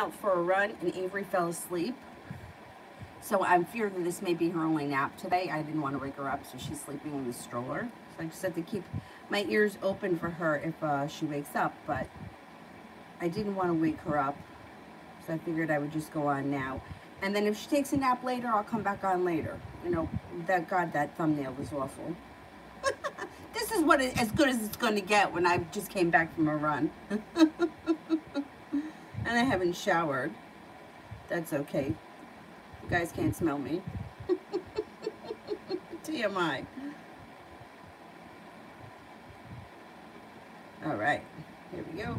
Out for a run and Avery fell asleep. So I'm fearing that this may be her only nap today. I didn't want to wake her up, so she's sleeping in the stroller. So I just have to keep my ears open for her if she wakes up. But I didn't want to wake her up, so I figured I would just go on now. And then if she takes a nap later, I'll come back on later. You know, that thumbnail was awful. This is as good as it's going to get when I just came back from a run. And I haven't showered. That's okay. You guys can't smell me. TMI. All right, here we go.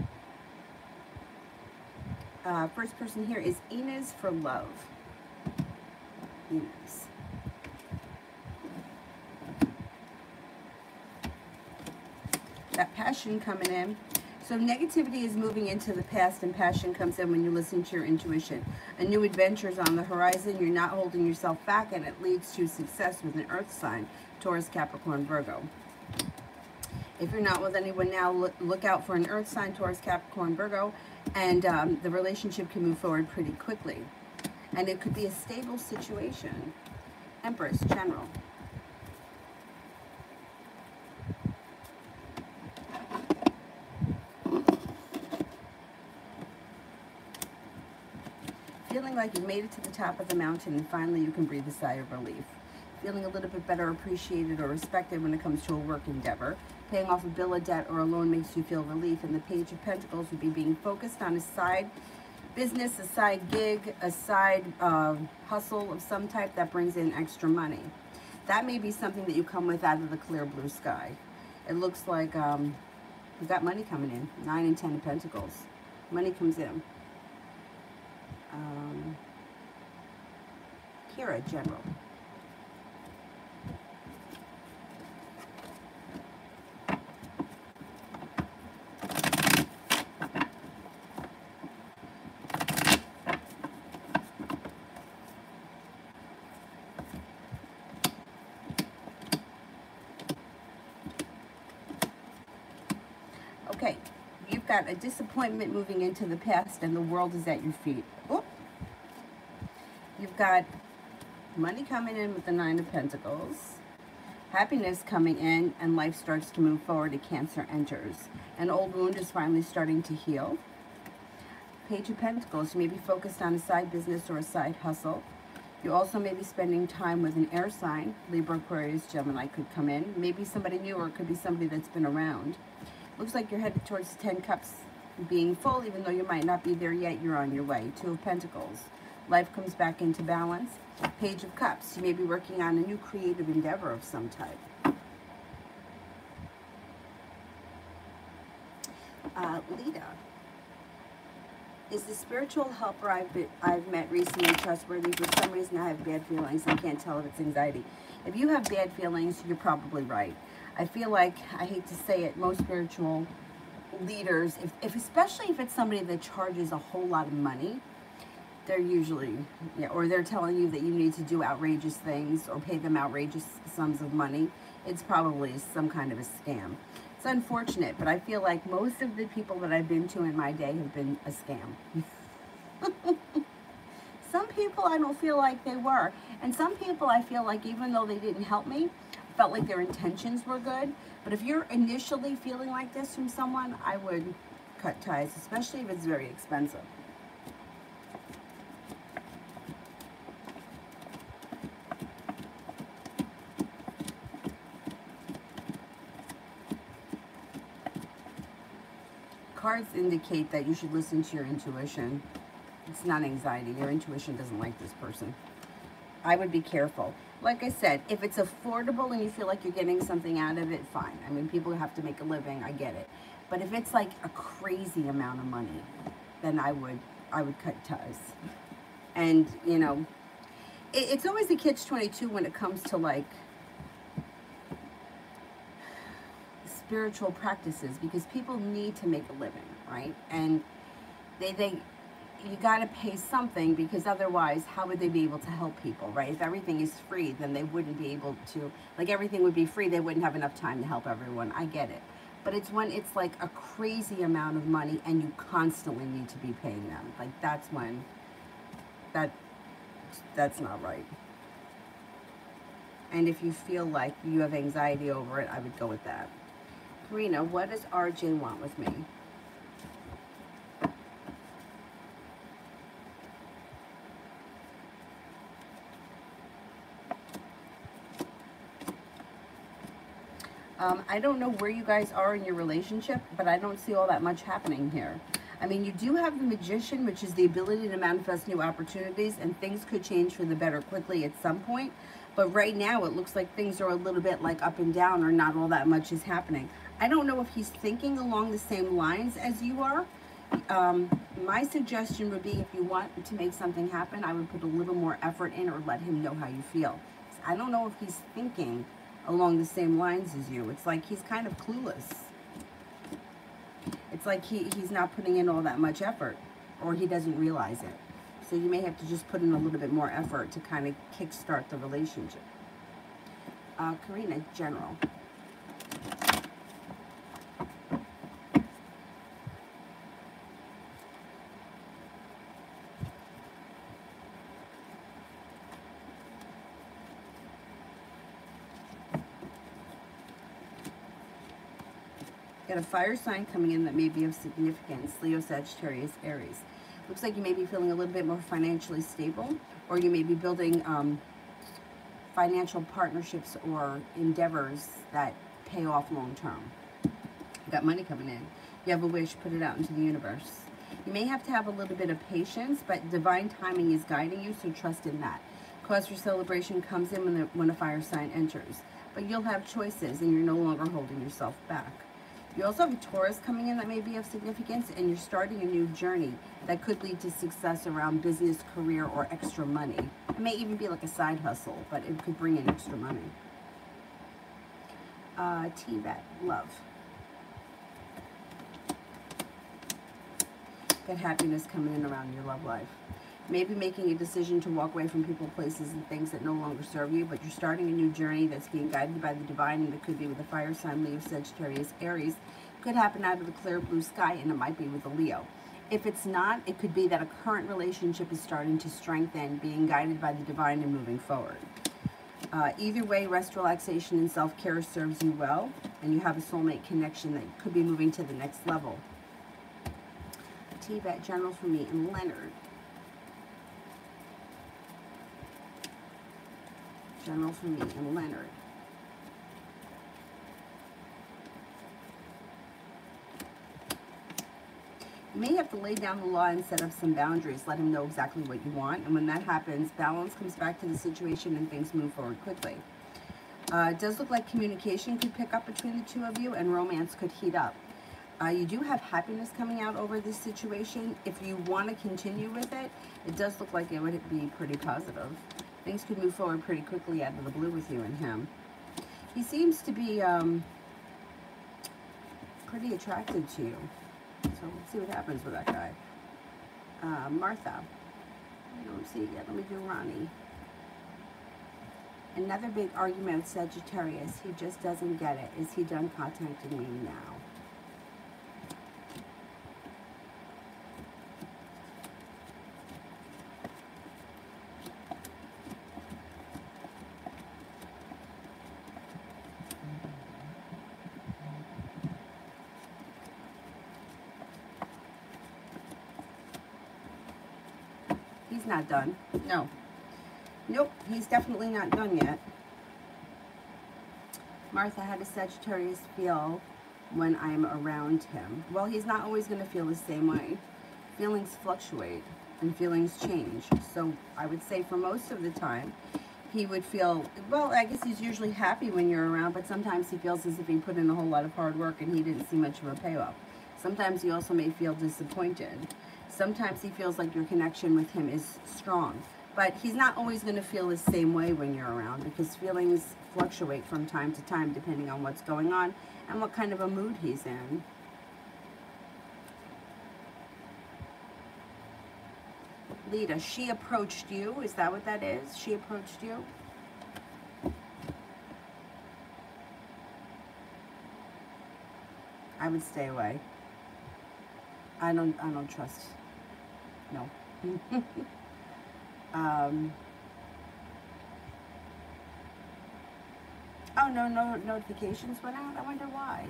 First person here is Inez for love. Inez. That passion coming in. So negativity is moving into the past and passion comes in when you listen to your intuition. A new adventure is on the horizon. You're not holding yourself back and it leads to success with an earth sign, Taurus, Capricorn, Virgo. If you're not with anyone now, look out for an earth sign, Taurus, Capricorn, Virgo, and the relationship can move forward pretty quickly. And it could be a stable situation. Empress, General. Feeling like you made it to the top of the mountain and finally you can breathe a sigh of relief. Feeling a little bit better appreciated or respected when it comes to a work endeavor. Paying off a bill of debt or a loan makes you feel relief. And the Page of Pentacles would be being focused on a side business, a side gig, a side hustle of some type that brings in extra money. That may be something that you come with out of the clear blue sky. It looks like we've got money coming in. 9 and 10 of Pentacles. Money comes in. Kira, General. Okay, you've got a disappointment moving into the past and the world is at your feet. Oop. You've got money coming in with the 9 of Pentacles. Happiness coming in and life starts to move forward. A Cancer enters. An old wound is finally starting to heal. Page of Pentacles, you may be focused on a side business or a side hustle. You also may be spending time with an air sign. Libra, Aquarius, Gemini could come in. Maybe somebody new or it could be somebody that's been around. Looks like you're headed towards the 10 Cups being full, even though you might not be there yet, you're on your way. 2 of Pentacles. Life comes back into balance. Page of Cups, you may be working on a new creative endeavor of some type. Lita. Is the spiritual helper I've met recently trustworthy? For some reason I have bad feelings and can't tell if it's anxiety. If you have bad feelings, you're probably right. I feel like, I hate to say it, most spiritual leaders, especially if it's somebody that charges a whole lot of money, they're usually, yeah, or they're telling you that you need to do outrageous things or pay them outrageous sums of money, it's probably some kind of a scam. It's unfortunate, but I feel like most of the people that I've been to in my day have been a scam. Some people I don't feel like they were. And some people I feel like even though they didn't help me, felt like their intentions were good. But if you're initially feeling like this from someone, I would cut ties, especially if it's very expensive. Cards indicate that you should listen to your intuition. It's not anxiety. Your intuition doesn't like this person. I would be careful. Like I said, if it's affordable and you feel like you're getting something out of it, fine. I mean, people have to make a living. I get it. But if it's like a crazy amount of money, then I would cut ties. And, you know, it's always a catch-22 when it comes to like spiritual practices, because people need to make a living, right? And you got to pay something, because otherwise how would they be able to help people, right? If everything is free, then they wouldn't be able to, like everything would be free, they wouldn't have enough time to help everyone. I get it. But it's when it's like a crazy amount of money and you constantly need to be paying them. Like that's when that's not right. And if you feel like you have anxiety over it, I would go with that. Karina, what does RJ want with me? I don't know where you guys are in your relationship, but I don't see all that much happening here. I mean, you do have the Magician, which is the ability to manifest new opportunities, and things could change for the better quickly at some point. But right now, it looks like things are a little bit like up and down, or not all that much is happening. I don't know if he's thinking along the same lines as you are. My suggestion would be, if you want to make something happen, I would put a little more effort in, or let him know how you feel. I don't know if he's thinking along the same lines as you. It's like he's kind of clueless. It's like he's not putting in all that much effort, or he doesn't realize it. So you may have to just put in a little bit more effort to kind of kickstart the relationship. Karina, general. Got a fire sign coming in that may be of significance. Leo, Sagittarius, Aries. Looks like you may be feeling a little bit more financially stable, or you may be building financial partnerships or endeavors that pay off long term. You got money coming in. You have a wish, put it out into the universe. You may have to have a little bit of patience, but divine timing is guiding you, so trust in that. Cause for celebration comes in when a fire sign enters, but you'll have choices and you're no longer holding yourself back. You also have a Taurus coming in that may be of significance, and you're starting a new journey that could lead to success around business, career, or extra money. It may even be like a side hustle, but it could bring in extra money. T-Bet, love. Got happiness coming in around your love life. Maybe making a decision to walk away from people, places, and things that no longer serve you, but you're starting a new journey that's being guided by the divine, and it could be with a fire sign, Leo, Sagittarius, Aries. Could happen out of the clear blue sky, and it might be with a Leo. If it's not, it could be that a current relationship is starting to strengthen, being guided by the divine and moving forward. Either way, rest, relaxation, and self-care serves you well, and you have a soulmate connection that could be moving to the next level. T-Bet, general for me, and Leonard. General for me, and Leonard. You may have to lay down the law and set up some boundaries. Let him know exactly what you want. And when that happens, balance comes back to the situation and things move forward quickly. It does look like communication could pick up between the two of you, and romance could heat up. You do have happiness coming out over this situation. If you want to continue with it, it does look like it would be pretty positive. Things could move forward pretty quickly out of the blue with you and him. He seems to be pretty attracted to you. So let's see what happens with that guy. Martha. I don't see it yet. Let me do Ronnie. Another big argument with Sagittarius. He just doesn't get it. Is he done contacting me now? He's not done. No. Nope, he's definitely not done yet. Martha, how does Sagittarius feel when I'm around him? Well, he's not always going to feel the same way. Feelings fluctuate and feelings change. So I would say for most of the time, he would feel, well, I guess he's usually happy when you're around, but sometimes he feels as if he put in a whole lot of hard work and he didn't see much of a payoff. Sometimes he also may feel disappointed. Sometimes he feels like your connection with him is strong, but he's not always going to feel the same way when you're around, because feelings fluctuate from time to time depending on what's going on and what kind of a mood he's in. Lita, she approached you. Is that what that is? She approached you? would stay away. I don't trust. No. Oh, no notifications went out. I wonder why.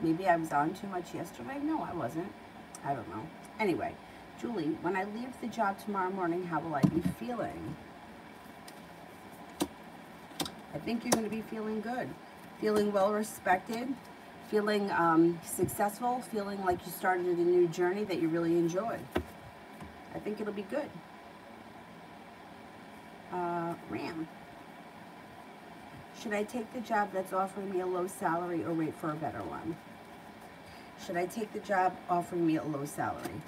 Maybe I was on too much yesterday. No, I wasn't. I don't know. Anyway, Julie, when I leave the job tomorrow morning, how will I be feeling? I think you're going to be feeling good, feeling well respected, feeling successful, feeling like you started a new journey that you really enjoyed. I think it'll be good. Ram. Should I take the job that's offering me a low salary or wait for a better one? Should I take the job offering me a low salary?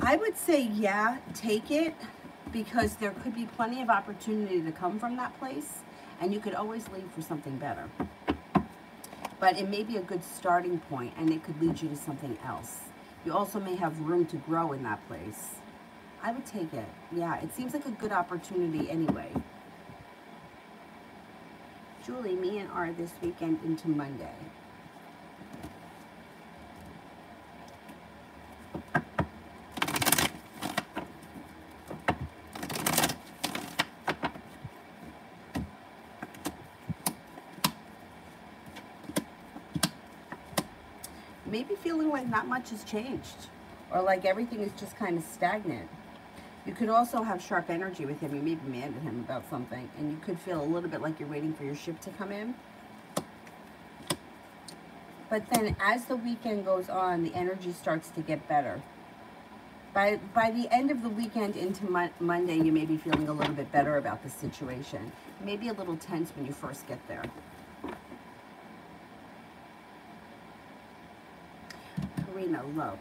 I would say, yeah, take it, because there could be plenty of opportunity to come from that place, and you could always leave for something better. But it may be a good starting point, and it could lead you to something else. You also may have room to grow in that place. I would take it. Yeah, it seems like a good opportunity anyway. Julie, me and R this weekend into Monday. Maybe feeling like not much has changed, or like everything is just kind of stagnant. You could also have sharp energy with him. You may be mad at him about something, and you could feel a little bit like you're waiting for your ship to come in. But then as the weekend goes on, the energy starts to get better. By the end of the weekend into Monday, you may be feeling a little bit better about the situation. Maybe a little tense when you first get there. Karina, love.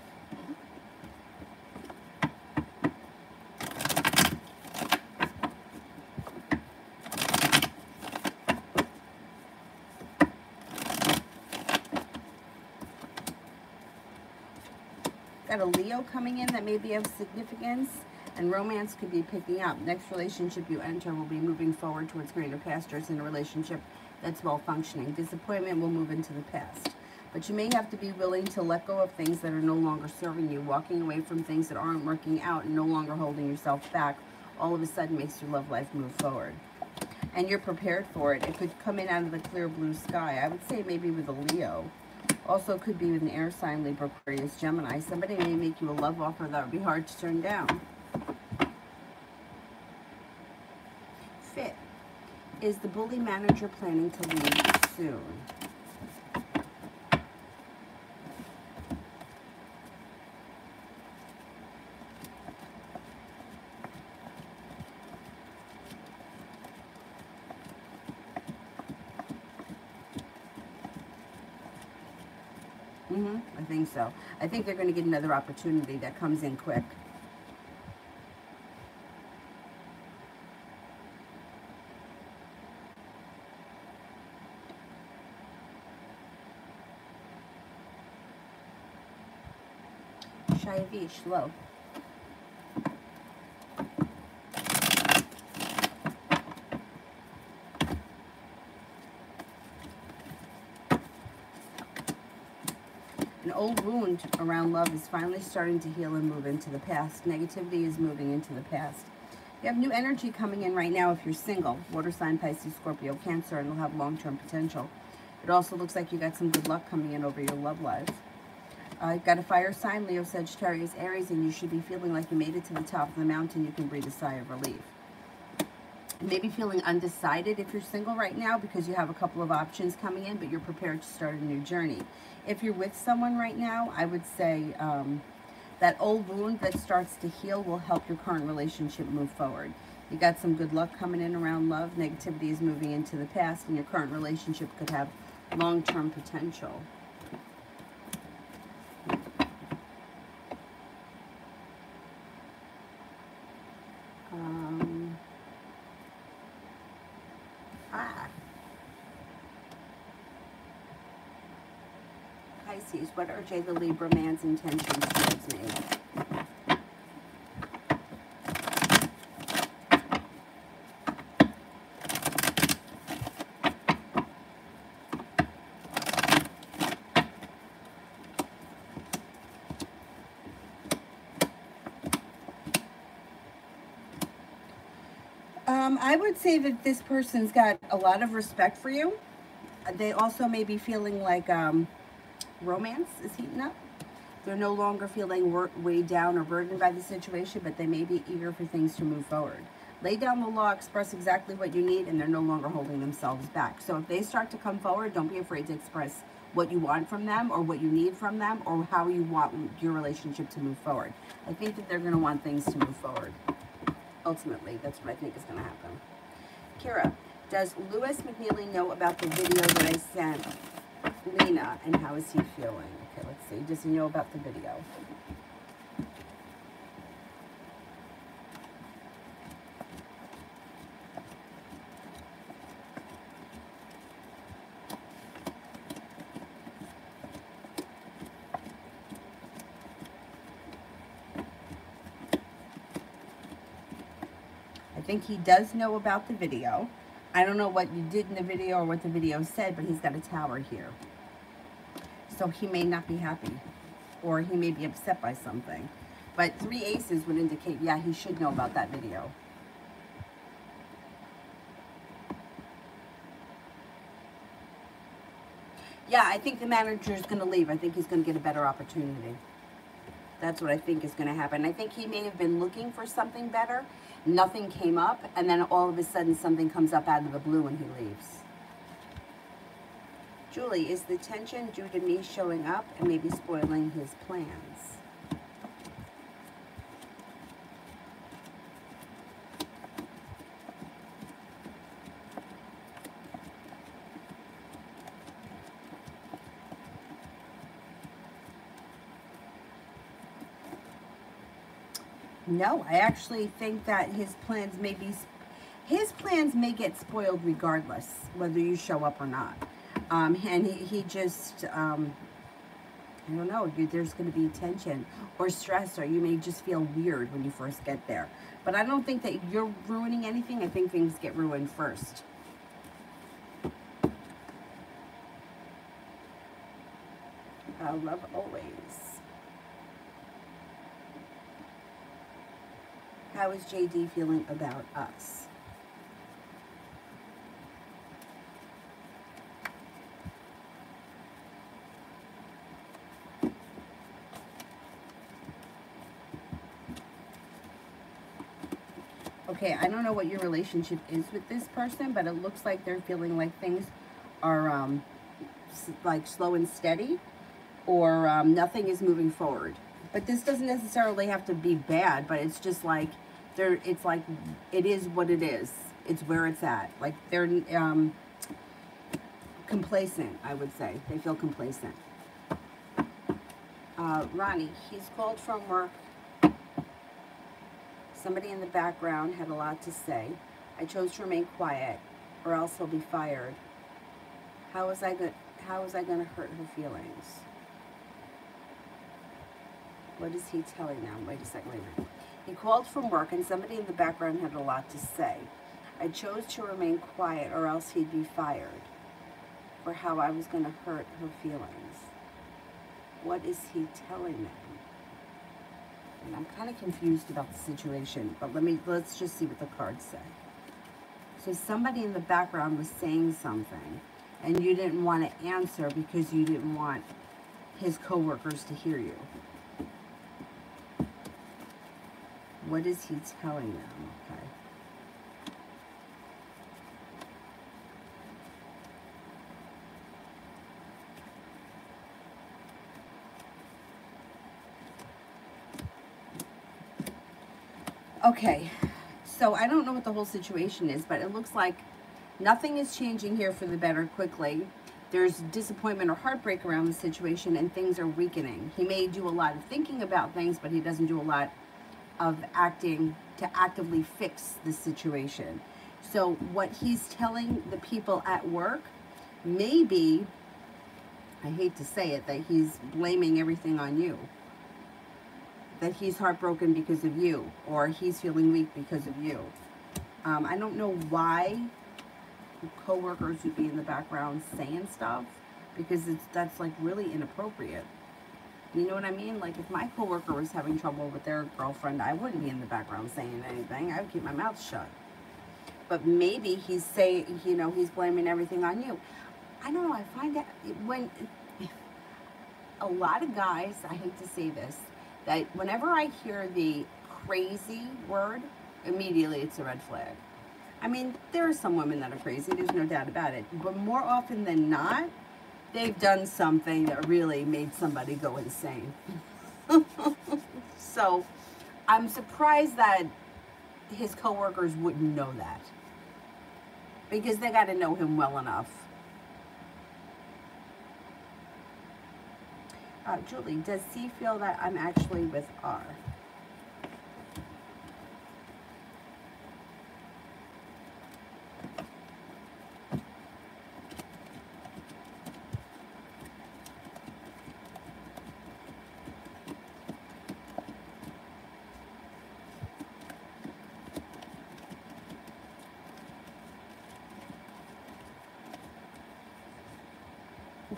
Got a Leo coming in that may be of significance, and romance could be picking up. Next relationship you enter will be moving forward towards greater pastures in a relationship that's well functioning. Disappointment will move into the past. But you may have to be willing to let go of things that are no longer serving you. Walking away from things that aren't working out and no longer holding yourself back all of a sudden makes your love life move forward. And you're prepared for it. It could come in out of the clear blue sky. I would say maybe with a Leo. Also could be with an air sign, Libra, Aquarius, Gemini. Somebody may make you a love offer that would be hard to turn down. Fit. Is the bully manager planning to leave soon? I think so. I think they're going to get another opportunity that comes in quick. Shayavish, love. An old wound around love is finally starting to heal and move into the past. Negativity is moving into the past. You have new energy coming in right now if you're single. Water sign, Pisces, Scorpio, Cancer, and it'll have long-term potential. It also looks like you got some good luck coming in over your love life. You've got a fire sign, Leo, Sagittarius, Aries, and you should be feeling like you made it to the top of the mountain. You can breathe a sigh of relief. Maybe feeling undecided if you're single right now because you have a couple of options coming in, but you're prepared to start a new journey. If you're with someone right now, I would say that old wound that starts to heal will help your current relationship move forward. You got some good luck coming in around love. Negativity is moving into the past, and your current relationship could have long-term potential. Pisces. What are Jay the Libra man's intentions towards me? I would say that this person's got a lot of respect for you. They also may be feeling like romance is heating up. They're no longer feeling weighed down or burdened by the situation, but they may be eager for things to move forward. Lay down the law, express exactly what you need, and they're no longer holding themselves back. So if they start to come forward, don't be afraid to express what you want from them or what you need from them or how you want your relationship to move forward. I think that they're going to want things to move forward. Ultimately, that's what I think is going to happen. Kira, does Lewis McNeely know about the video that I sent Lena, and how is he feeling? Okay, let's see. Does he know about the video? I think he does know about the video. I don't know what you did in the video or what the video said, but he's got a tower here. So he may not be happy, or he may be upset by something. But 3 aces would indicate, yeah, he should know about that video. Yeah, I think the manager is going to leave. I think he's going to get a better opportunity. That's what I think is going to happen. I think he may have been looking for something better. Nothing came up, and then all of a sudden something comes up out of the blue and he leaves. Julie, is the tension due to me showing up and maybe spoiling his plans? No, I actually think that his plans may get spoiled regardless whether you show up or not. And he just, I don't know, there's going to be tension or stress, or you may just feel weird when you first get there. But I don't think that you're ruining anything. I think things get ruined first. Love always. How is JD feeling about us? Okay, I don't know what your relationship is with this person, but it looks like they're feeling like things are like slow and steady, or nothing is moving forward. But this doesn't necessarily have to be bad, but it's just like it's like it is what it is. It's where it's at. Like they're complacent, I would say. They feel complacent. Ronnie, he's called from work. Somebody in the background had a lot to say. I chose to remain quiet, or else he'll be fired. How was I going to hurt her feelings? What is he telling them? Wait a second, wait a minute. He called from work, and somebody in the background had a lot to say. I chose to remain quiet, or else he'd be fired. For how I was going to hurt her feelings. What is he telling them? And I'm kind of confused about the situation, but let's just see what the cards say. So somebody in the background was saying something, and you didn't want to answer because you didn't want his coworkers to hear you. What is he telling them? Okay. Okay, so I don't know what the whole situation is, but it looks like nothing is changing here for the better quickly. There's disappointment or heartbreak around the situation, and things are weakening. He may do a lot of thinking about things, but he doesn't do a lot of acting to actively fix the situation. So what he's telling the people at work, maybe I hate to say it, that he's blaming everything on you. That he's heartbroken because of you, or he's feeling weak because of you. I don't know why coworkers would be in the background saying stuff, because that's like really inappropriate. You know what I mean? Like, if my coworker was having trouble with their girlfriend, I wouldn't be in the background saying anything. I would keep my mouth shut. But maybe he's saying, you know, he's blaming everything on you. I don't know. I find that when a lot of guys, I hate to say this, that whenever I hear the crazy word, immediately it's a red flag. I mean, there are some women that are crazy, there's no doubt about it. But more often than not, they've done something that really made somebody go insane. So, I'm surprised that his coworkers wouldn't know that. Because they got to know him well enough. Julie, does C feel that I'm actually with R?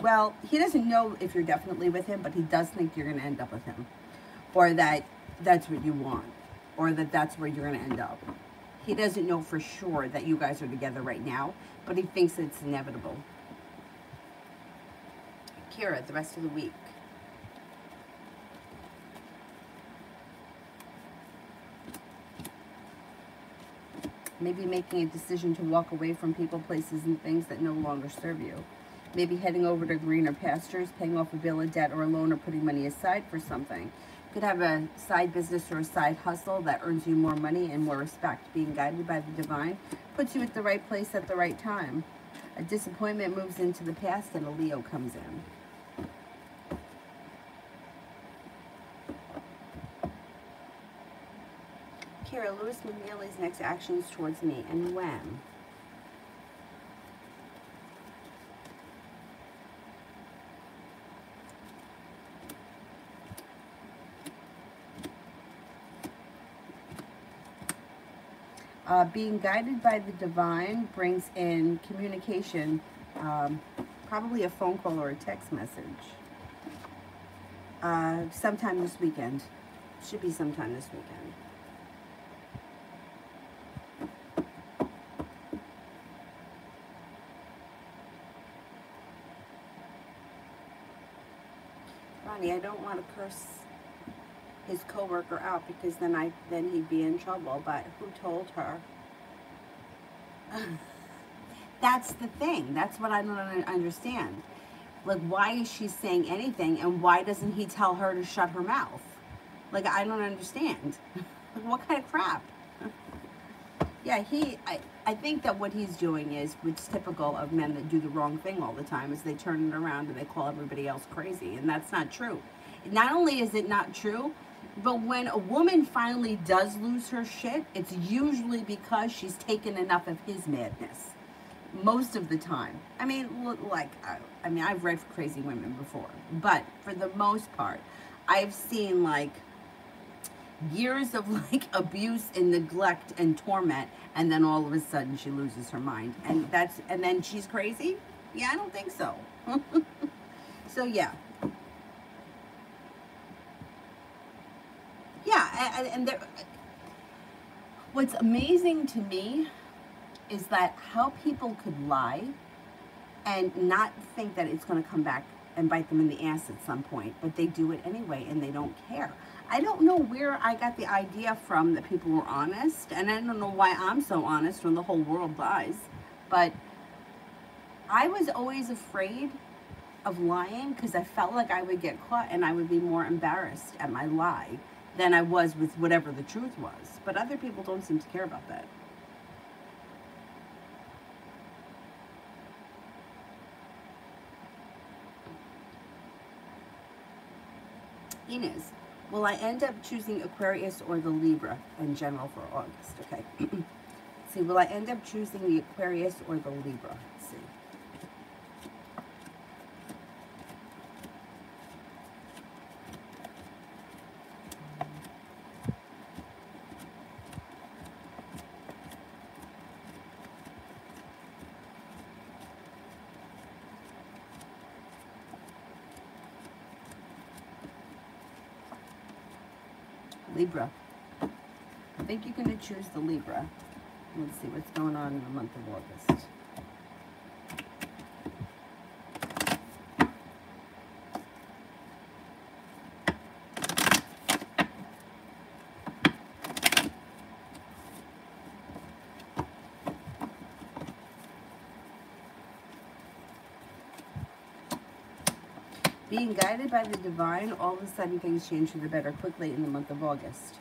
Well, he doesn't know if you're definitely with him, but he does think you're going to end up with him. Or that that's what you want. Or that that's where you're going to end up. He doesn't know for sure that you guys are together right now, but he thinks it's inevitable. Kira, the rest of the week. Maybe making a decision to walk away from people, places, and things that no longer serve you. Maybe heading over to greener pastures, paying off a bill of debt or a loan, or putting money aside for something. You could have a side business or a side hustle that earns you more money and more respect. Being guided by the divine puts you at the right place at the right time. A disappointment moves into the past and a Leo comes in. Kira, Louis McNeely's next actions towards me, and when? Being guided by the divine brings in communication, probably a phone call or a text message. Sometime this weekend. Should be sometime this weekend. Ronnie, I don't want to curse his coworker out, because then he'd be in trouble. But who told her? That's the thing. That's what I don't understand. Like, why is she saying anything, and why doesn't he tell her to shut her mouth? Like, I don't understand. Like, what kind of crap? Yeah, I think that what he's doing is what's typical of men that do the wrong thing all the time, is they turn it around and they call everybody else crazy, and that's not true. Not only is it not true, but when a woman finally does lose her shit, it's usually because she's taken enough of his madness. Most of the time. I mean, like, I've read for crazy women before, but for the most part, I've seen, like, years of, like, abuse and neglect and torment, and then all of a sudden she loses her mind. And then she's crazy? Yeah, I don't think so. So, yeah. Yeah, and what's amazing to me is that how people could lie and not think that it's going to come back and bite them in the ass at some point, but they do it anyway and they don't care. I don't know where I got the idea from that people were honest, and I don't know why I'm so honest when the whole world lies, but I was always afraid of lying because I felt like I would get caught and I would be more embarrassed at my lie than I was with whatever the truth was. But other people don't seem to care about that. Inez, will I end up choosing Aquarius or the Libra in general for August? Okay. Let's see, will I end up choosing the Aquarius or the Libra? Let's see. Libra. I think you're going to choose the Libra. Let's see what's going on in the month of August. Being guided by the divine, all of a sudden things change for the better quickly in the month of August.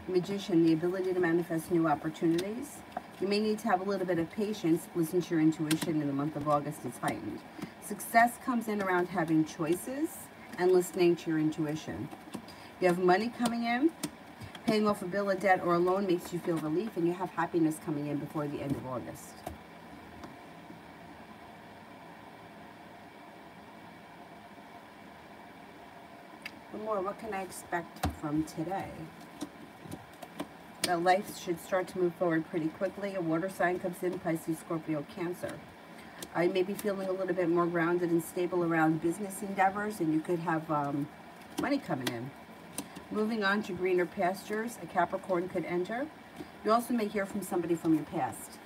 Magician, the ability to manifest new opportunities. You may need to have a little bit of patience. Listen to your intuition in the month of August is heightened. Success comes in around having choices and listening to your intuition. You have money coming in. Paying off a bill, a debt, or a loan makes you feel relief, and you have happiness coming in before the end of August. More, what can I expect from today? That life should start to move forward pretty quickly. A water sign comes in, Pisces, Scorpio, Cancer. I may be feeling a little bit more grounded and stable around business endeavors, and you could have money coming in. Moving on to greener pastures, a Capricorn could enter. You also may hear from somebody from your past.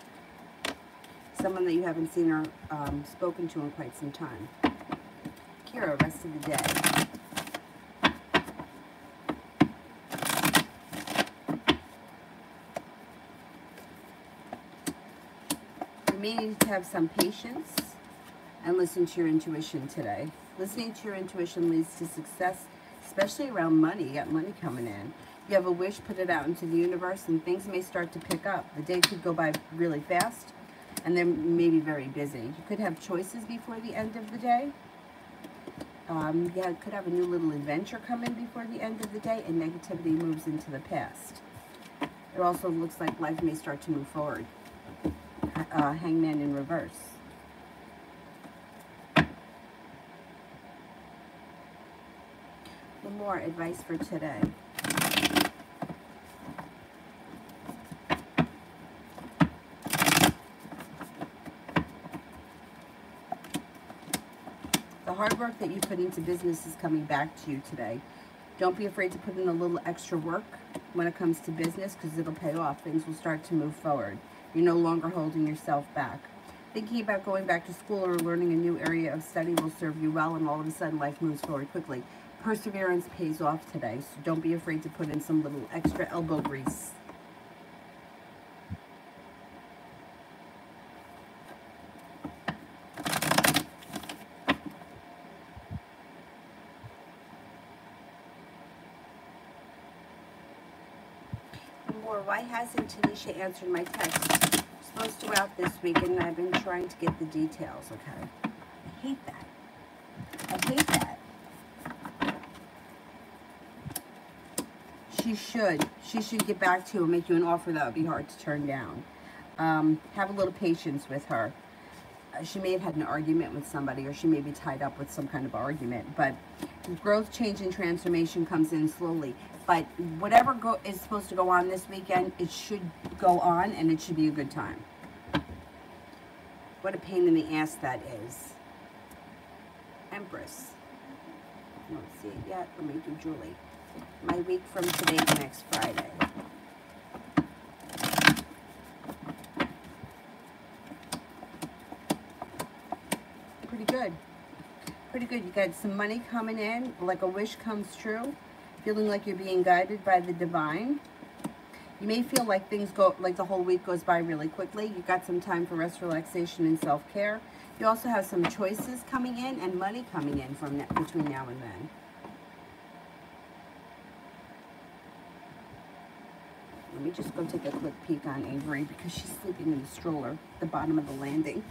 Someone that you haven't seen or spoken to in quite some time. Kira, rest of the day. You may need to have some patience and listen to your intuition today. Listening to your intuition leads to success, especially around money. You got money coming in. You have a wish, put it out into the universe, and things may start to pick up. The day could go by really fast, and they may be very busy. You could have choices before the end of the day. You could have a new little adventure come in before the end of the day, and negativity moves into the past. It also looks like life may start to move forward. Hangman in reverse. One more advice for today. The hard work that you put into business is coming back to you today. Don't be afraid to put in a little extra work when it comes to business, because it'll pay off. Things will start to move forward. You're no longer holding yourself back. Thinking about going back to school or learning a new area of study will serve you well, and all of a sudden life moves forward quickly. Perseverance pays off today, so don't be afraid to put in some little extra elbow grease. More, why hasn't Tanisha answered my text? Supposed to out this week, and I've been trying to get the details, okay? I hate that. I hate that. She should get back to you and make you an offer that would be hard to turn down. Have a little patience with her. She may have had an argument with somebody, or she may be tied up with some kind of argument, but growth, change, and transformation comes in slowly. But whatever is supposed to go on this weekend, it should go on, and it should be a good time. What a pain in the ass that is. Empress. I don't see it yet. Let me do Julie. My week from today to next Friday. Pretty good. Pretty good. You got some money coming in, like a wish comes true. Feeling like you're being guided by the divine. You may feel like things go, like the whole week goes by really quickly. You got some time for rest, relaxation, and self-care. You also have some choices coming in and money coming in from between now and then. Let me just go take a quick peek on Avery, because she's sleeping in the stroller at the bottom of the landing.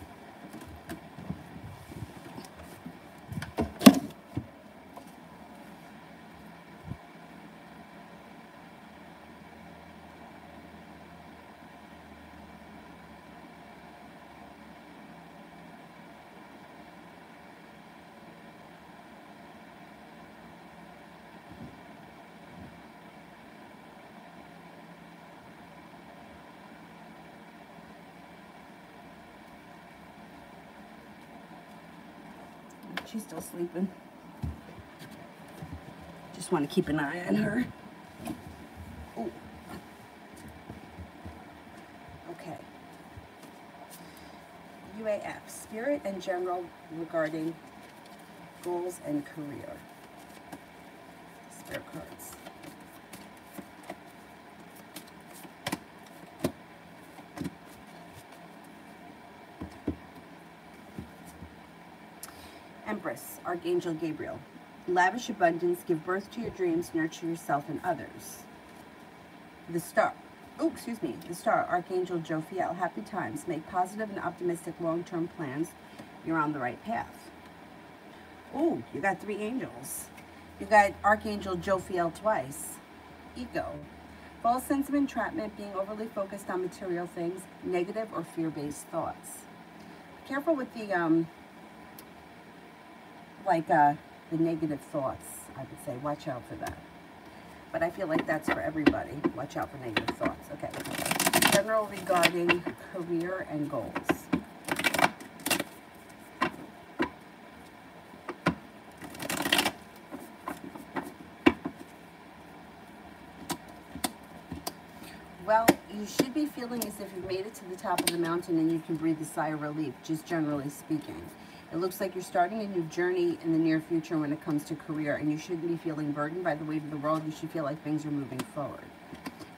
She's still sleeping. Just want to keep an eye on her. Ooh. Okay. UAF, spirit and general regarding goals and career. Spirit cards. Empress, Archangel Gabriel. Lavish abundance, give birth to your dreams, nurture yourself and others. The Star. Oh, excuse me. The Star, Archangel Jophiel. Happy times. Make positive and optimistic long-term plans. You're on the right path. Oh, you got 3 angels. You got Archangel Jophiel twice. Ego. False sense of entrapment, being overly focused on material things, negative or fear-based thoughts. Be careful with the negative thoughts, I would say. Watch out for that. But I feel like that's for everybody. Watch out for negative thoughts. Okay. General regarding career and goals. Well, you should be feeling as if you've made it to the top of the mountain and you can breathe a sigh of relief, just generally speaking. It looks like you're starting a new journey in the near future when it comes to career, and you shouldn't be feeling burdened by the weight of the world. You should feel like things are moving forward.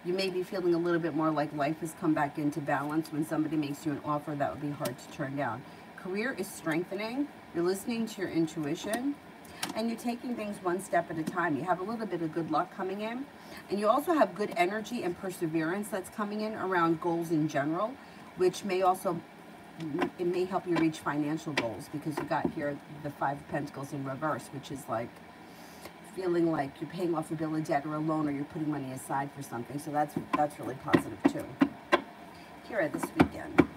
You may be feeling a little bit more like life has come back into balance. When somebody makes you an offer, that would be hard to turn down. Career is strengthening. You're listening to your intuition, and you're taking things one step at a time. You have a little bit of good luck coming in, and you also have good energy and perseverance that's coming in around goals in general, which may also, it may help you reach financial goals, because you got here the 5 of Pentacles in reverse, which is like feeling like you're paying off a bill of debt or a loan, or you're putting money aside for something. So that's really positive too. Kira, this weekend.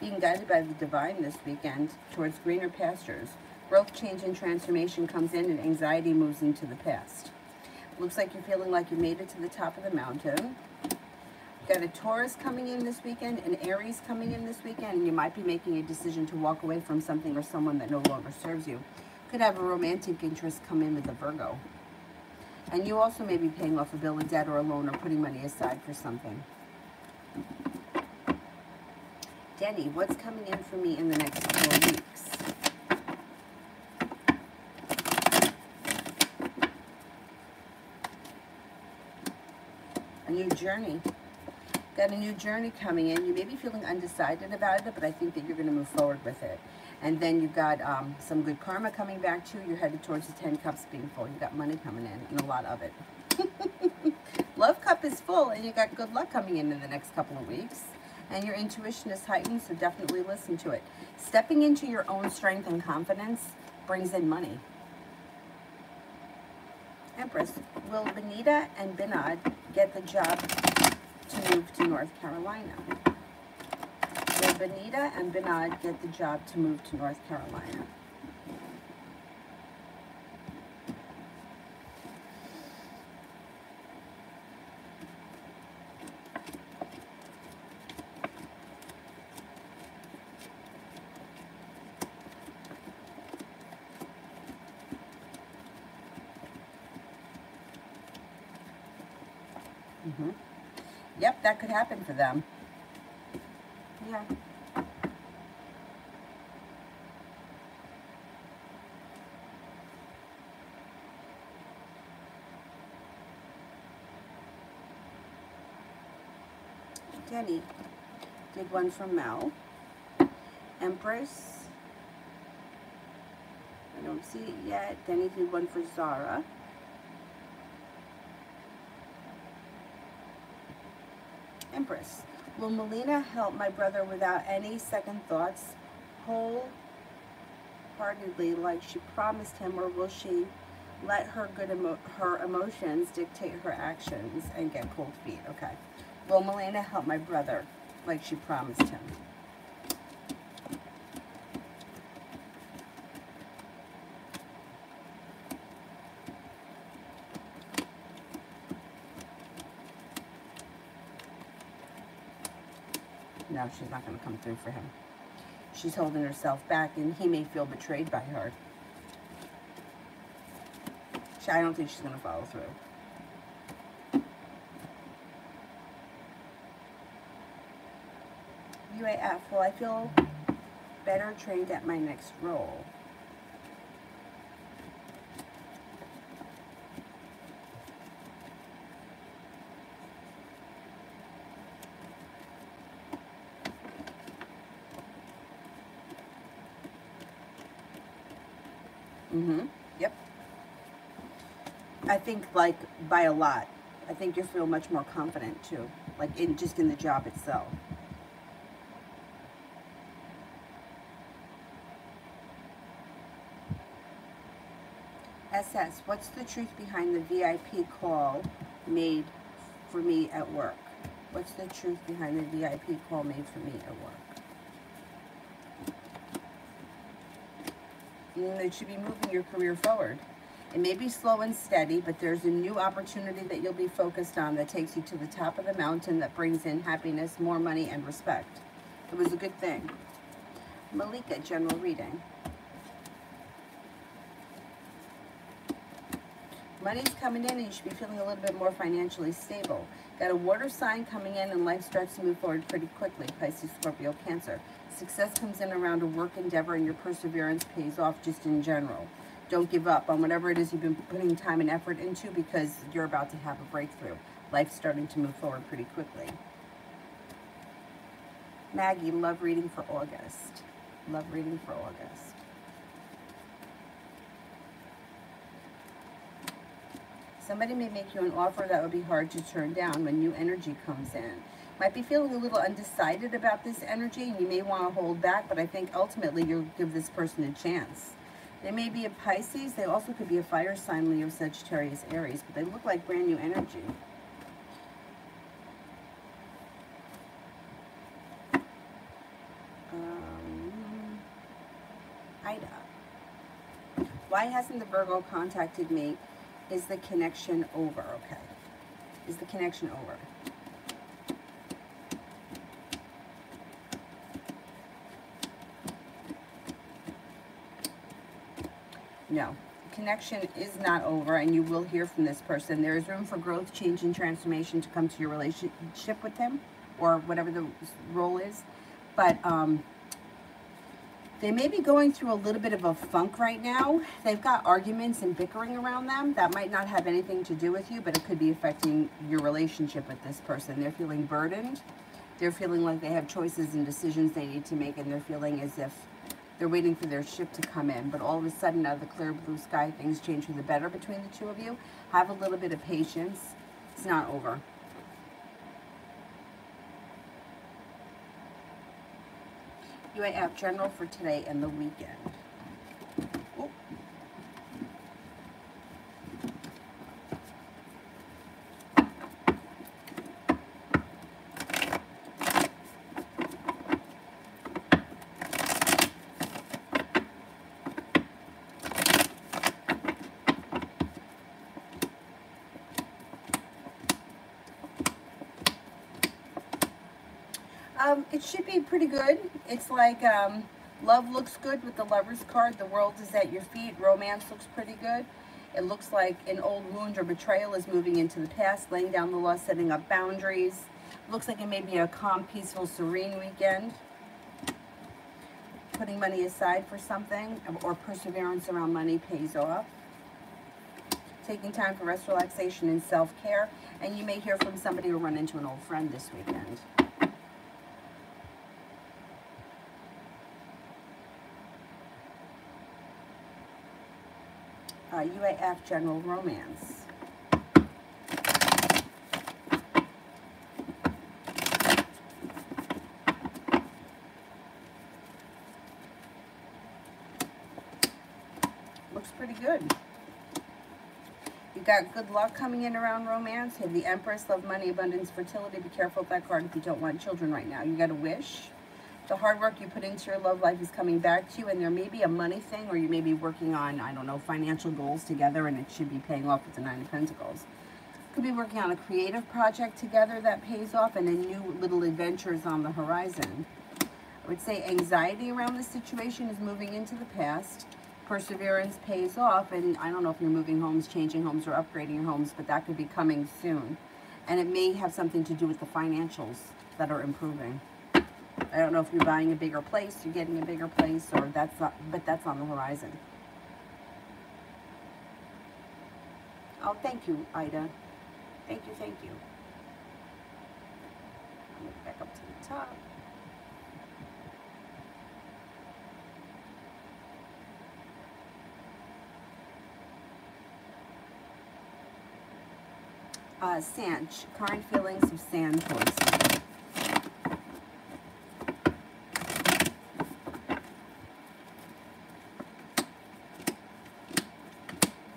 Being guided by the divine this weekend towards greener pastures. Growth, change, and transformation comes in, and anxiety moves into the past. Looks like you're feeling like you made it to the top of the mountain. You've got a Taurus coming in this weekend, an Aries coming in this weekend, and you might be making a decision to walk away from something or someone that no longer serves you. Could have a romantic interest come in with a Virgo. And you also may be paying off a bill of debt or a loan, or putting money aside for something. Denny, what's coming in for me in the next couple of weeks? A new journey. Got a new journey coming in. You may be feeling undecided about it, but I think that you're going to move forward with it. And then you've got some good karma coming back to you. You're headed towards the 10 cups being full. You've got money coming in, and a lot of it. Love cup is full, and you got good luck coming in the next couple of weeks. And your intuition is heightened, so definitely listen to it. Stepping into your own strength and confidence brings in money. Empress, will Benita and Binod get the job to move to North Carolina? Will Benita and Binod get the job to move to North Carolina? Yep, that could happen for them. Yeah. Denny did one from Mel. Empress. I don't see it yet. Denny did one for Zara. Empress, will Melina help my brother without any second thoughts, wholeheartedly like she promised him, or will she let her her emotions dictate her actions and get cold feet? Okay. Will Melina help my brother like she promised him? No, she's not going to come through for him. She's holding herself back, and he may feel betrayed by her. I don't think she's going to follow through. UAF, well, I feel better trained at my next role. Yep. I think, like, by a lot. I think you feel much more confident, too. Like, just in the job itself. SS, what's the truth behind the VIP call made for me at work? What's the truth behind the VIP call made for me at work? It should be moving your career forward. It may be slow and steady, but there's a new opportunity that you'll be focused on that takes you to the top of the mountain, that brings in happiness, more money, and respect. It was a good thing. Malika, general reading. Money's coming in, and you should be feeling a little bit more financially stable. Got a water sign coming in, and life starts to move forward pretty quickly. Pisces, Scorpio, Cancer. Success comes in around a work endeavor, and your perseverance pays off just in general. Don't give up on whatever it is you've been putting time and effort into, because you're about to have a breakthrough. Life's starting to move forward pretty quickly. Maggie, love reading for August. Love reading for August. Somebody may make you an offer that would be hard to turn down when new energy comes in. Might be feeling a little undecided about this energy, and you may want to hold back, but I think ultimately you'll give this person a chance. They may be a Pisces. They also could be a fire sign, Leo, Sagittarius, Aries, but they look like brand new energy. Ida. Why hasn't the Virgo contacted me? Is the connection over? Okay. Is the connection over? No. Connection is not over, and you will hear from this person. There is room for growth, change, and transformation to come to your relationship with him, or whatever the role is. But they may be going through a little bit of a funk right now. They've got arguments and bickering around them. That might not have anything to do with you, but it could be affecting your relationship with this person. They're feeling burdened. They're feeling like they have choices and decisions they need to make, and they're feeling as if they're waiting for their ship to come in. But all of a sudden, out of the clear blue sky, things change for the better between the two of you. Have a little bit of patience. It's not over. UAF general for today and the weekend. Oh. It should be pretty good. It's like love looks good with the Lover's card. The world is at your feet. Romance looks pretty good. It looks like an old wound or betrayal is moving into the past, laying down the law, setting up boundaries. Looks like it may be a calm, peaceful, serene weekend. Putting money aside for something, or perseverance around money pays off. Taking time for rest, relaxation, and self-care. And you may hear from somebody or run into an old friend this weekend. UAF general romance. Looks pretty good. You got good luck coming in around romance. You have the Empress, love, money, abundance, fertility. Be careful with that card if you don't want children right now. You got a wish. The hard work you put into your love life is coming back to you, and there may be a money thing, or you may be working on, I don't know, financial goals together, and it should be paying off with the Nine of Pentacles. Could be working on a creative project together that pays off, and then new little adventures on the horizon. I would say anxiety around this situation is moving into the past. Perseverance pays off, and I don't know if you're moving homes, changing homes, or upgrading your homes, but that could be coming soon. And it may have something to do with the financials that are improving. I don't know if you're buying a bigger place, you're getting a bigger place, or that's not, but that's on the horizon. Oh, thank you, Ida. Thank you, thank you. I'll move back up to the top. Sand, current feelings of sand towards you.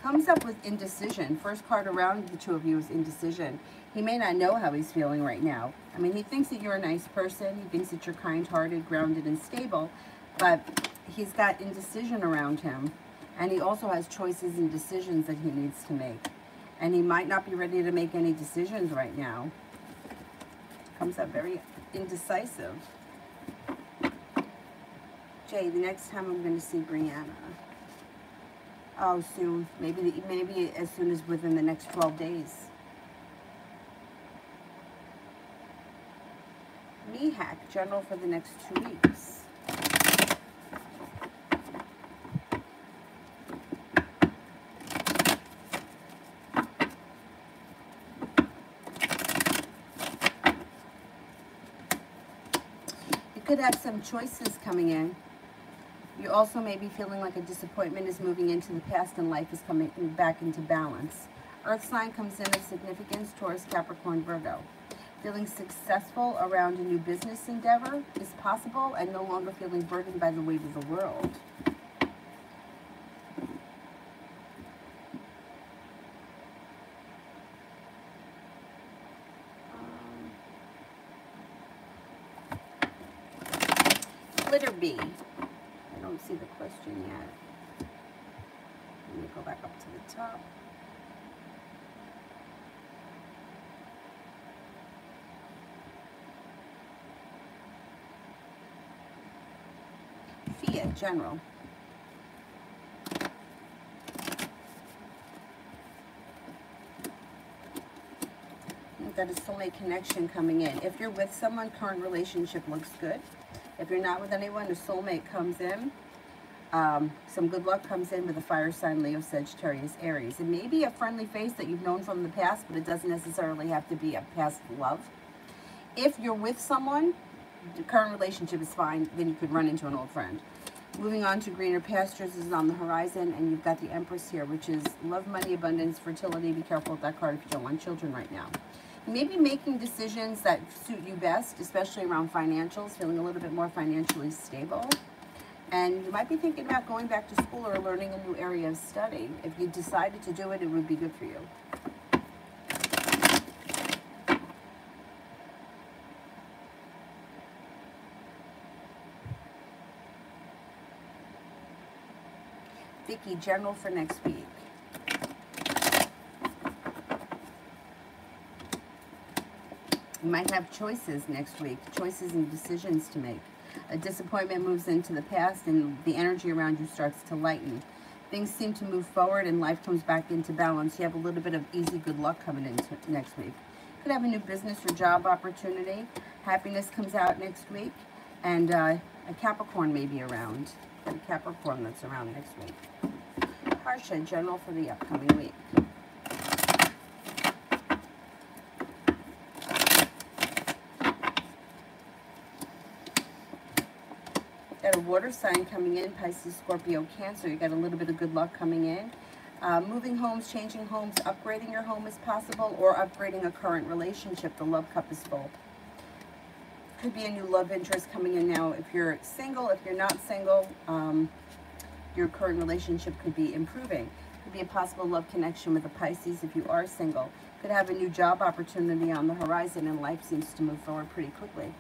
Comes up with indecision. First card around the two of you is indecision. He may not know how he's feeling right now. I mean, he thinks that you're a nice person. He thinks that you're kind-hearted, grounded, and stable, but he's got indecision around him, and he also has choices and decisions that he needs to make. And he might not be ready to make any decisions right now. Comes up very indecisive. Jay, the next time I'm going to see Brianna. Oh, soon. Maybe as soon as within the next 12 days. Mihak, general for the next 2 weeks. Could have some choices coming in. You also may be feeling like a disappointment is moving into the past and life is coming back into balance. Earth sign comes in of significance, Taurus, Capricorn, Virgo. Feeling successful around a new business endeavor is possible, and no longer feeling burdened by the weight of the world. Glitter bee. I don't see the question yet. Let me go back up to the top. Fia, general. You've got a soulmate connection coming in. If you're with someone, current relationship looks good. If you're not with anyone, a soulmate comes in. Some good luck comes in with a fire sign, Leo, Sagittarius, Aries. It may be a friendly face that you've known from the past, but it doesn't necessarily have to be a past love. If you're with someone, the current relationship is fine, then you could run into an old friend. Moving on to greener pastures is on the horizon, and you've got the Empress here, which is love, money, abundance, fertility. Be careful with that card if you don't want children right now. Maybe making decisions that suit you best, especially around financials, feeling a little bit more financially stable. And you might be thinking about going back to school or learning a new area of study. If you decided to do it, it would be good for you. Vicky, general for next week. You might have choices next week, choices and decisions to make. A disappointment moves into the past and the energy around you starts to lighten. Things seem to move forward and life comes back into balance. You have a little bit of easy good luck coming in next week. Could have a new business or job opportunity. Happiness comes out next week. And a Capricorn may be around. A Capricorn that's around next week. Harsha, general for the upcoming week. Got a water sign coming in, Pisces, Scorpio, Cancer. You got a little bit of good luck coming in. Moving homes, changing homes, upgrading your home is possible, or upgrading a current relationship. The love cup is full. Could be a new love interest coming in now. If you're single, if you're not single, your current relationship could be improving. Could be a possible love connection with a Pisces if you are single. Could have a new job opportunity on the horizon, and life seems to move forward pretty quickly.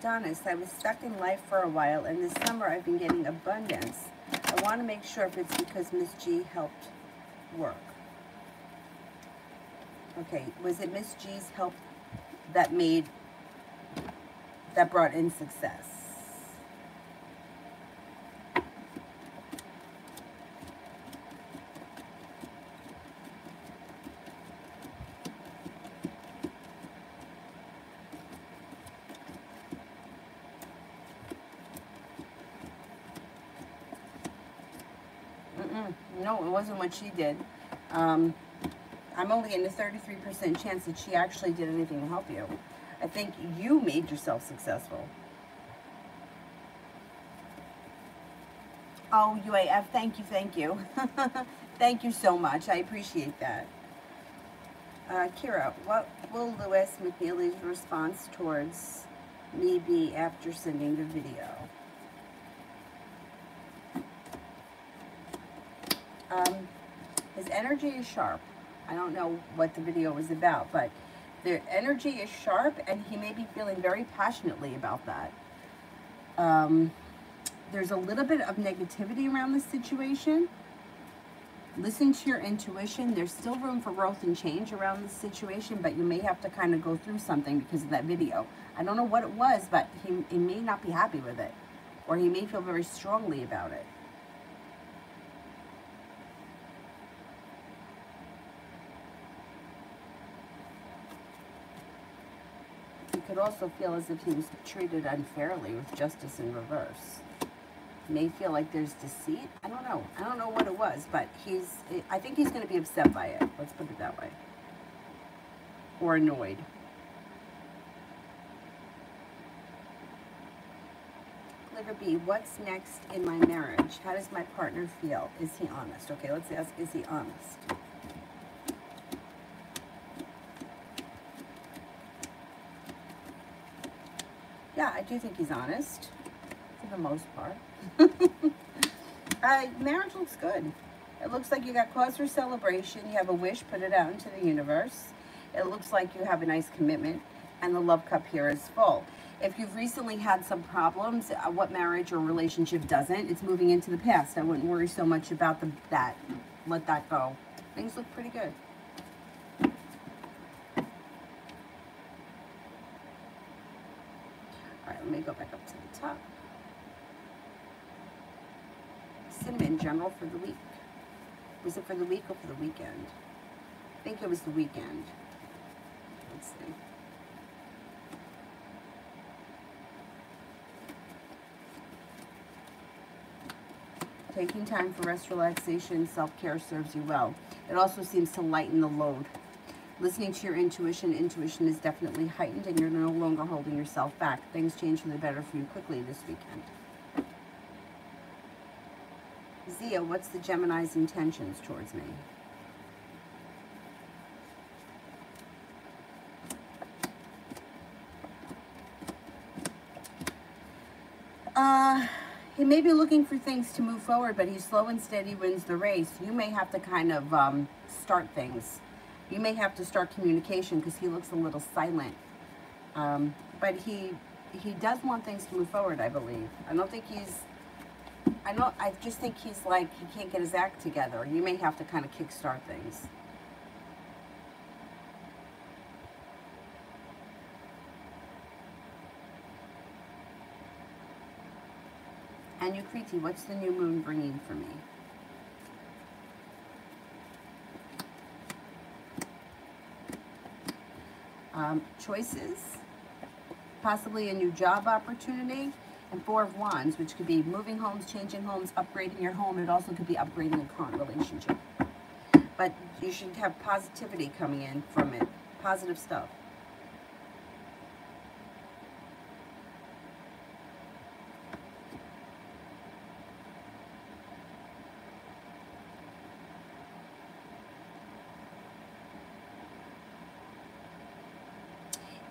Adonis, I was stuck in life for a while, and this summer I've been getting abundance. I want to make sure if it's because Miss G helped work. Okay, was it Miss G's help that brought in success? No, it wasn't what she did. I'm only getting a 33% chance that she actually did anything to help you. I think you made yourself successful. Oh, UAF, thank you, thank you. Thank you so much. I appreciate that. Kira, what will Lewis McNeely's response towards me be after sending the video? His energy is sharp. I don't know what the video was about, but the energy is sharp, and he may be feeling very passionately about that. There's a little bit of negativity around this situation. Listen to your intuition. There's still room for growth and change around this situation, but you may have to kind of go through something because of that video. I don't know what it was, but he may not be happy with it, or he may feel very strongly about it. He could also feel as if he was treated unfairly with justice in reverse. May feel like there's deceit. I don't know. I don't know what it was, but I think he's going to be upset by it. Let's put it that way. Or annoyed. Clever B, what's next in my marriage? How does my partner feel? Is he honest? Okay, let's ask, is he honest? Yeah, I do think he's honest, for the most part. Marriage looks good. It looks like you got cause for celebration. You have a wish, put it out into the universe. It looks like you have a nice commitment, and the love cup here is full. If you've recently had some problems, what marriage or relationship doesn't, it's moving into the past. I wouldn't worry so much about that. Let that go. Things look pretty good. Let me go back up to the top. Cinnamon general for the week. Was it for the week or for the weekend? I think it was the weekend. Let's see. Taking time for rest, relaxation, self-care serves you well. It also seems to lighten the load. Listening to your intuition. Intuition is definitely heightened, and you're no longer holding yourself back. Things change for the better for you quickly this weekend. Zia, what's the Gemini's intentions towards me? He may be looking for things to move forward, but he's slow and steady wins the race. You may have to kind of start things. You may have to start communication because he looks a little silent. But he does want things to move forward, I believe. I just think he's like, he can't get his act together. You may have to kind of kickstart things. And Yukriti, what's the new moon bringing for me? Choices, possibly a new job opportunity, and Four of Wands, which could be moving homes, changing homes, upgrading your home. It also could be upgrading a current relationship. But you should have positivity coming in from it, positive stuff.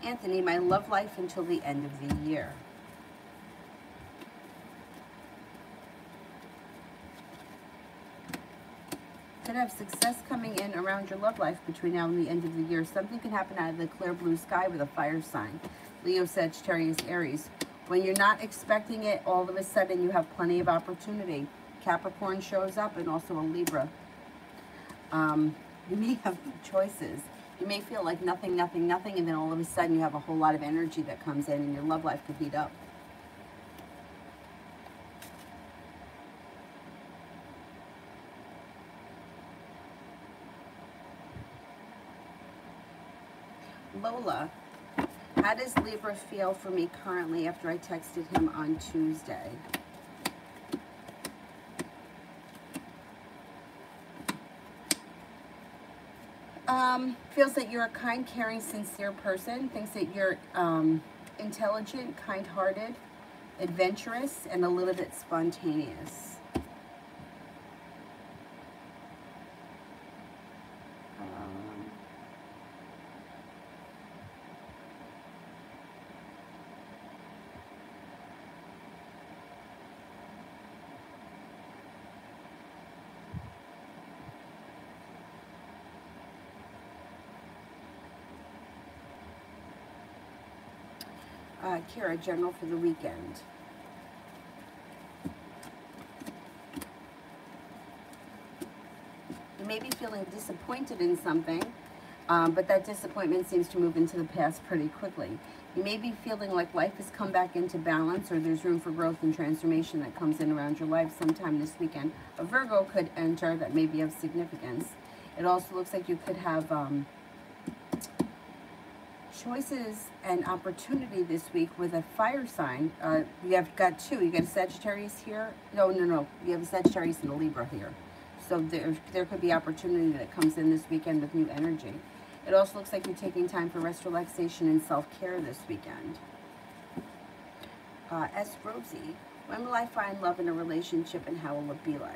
Anthony, my love life until the end of the year. Could have success coming in around your love life between now and the end of the year. Something could happen out of the clear blue sky with a fire sign. Leo, Sagittarius, Aries. When you're not expecting it, all of a sudden you have plenty of opportunity. Capricorn shows up, and also a Libra. You may have choices. You may feel like nothing, nothing, nothing, and then all of a sudden you have a whole lot of energy that comes in, and your love life could heat up. Lola, how does Libra feel for me currently after I texted him on Tuesday? Feels that you're a kind, caring, sincere person. Thinks that you're intelligent, kind-hearted, adventurous, and a little bit spontaneous. Kira, general for the weekend. You may be feeling disappointed in something, but that disappointment seems to move into the past pretty quickly. You may be feeling like life has come back into balance, or there's room for growth and transformation that comes in around your life sometime this weekend. A Virgo could enter that may be of significance. It also looks like you could have choices and opportunity this week with a fire sign. You have got two. You got a Sagittarius here. No. You have a Sagittarius and a Libra here. So there could be opportunity that comes in this weekend with new energy. It also looks like you're taking time for rest, relaxation, and self-care this weekend. S. Rosie, when will I find love in a relationship, and how will it be like?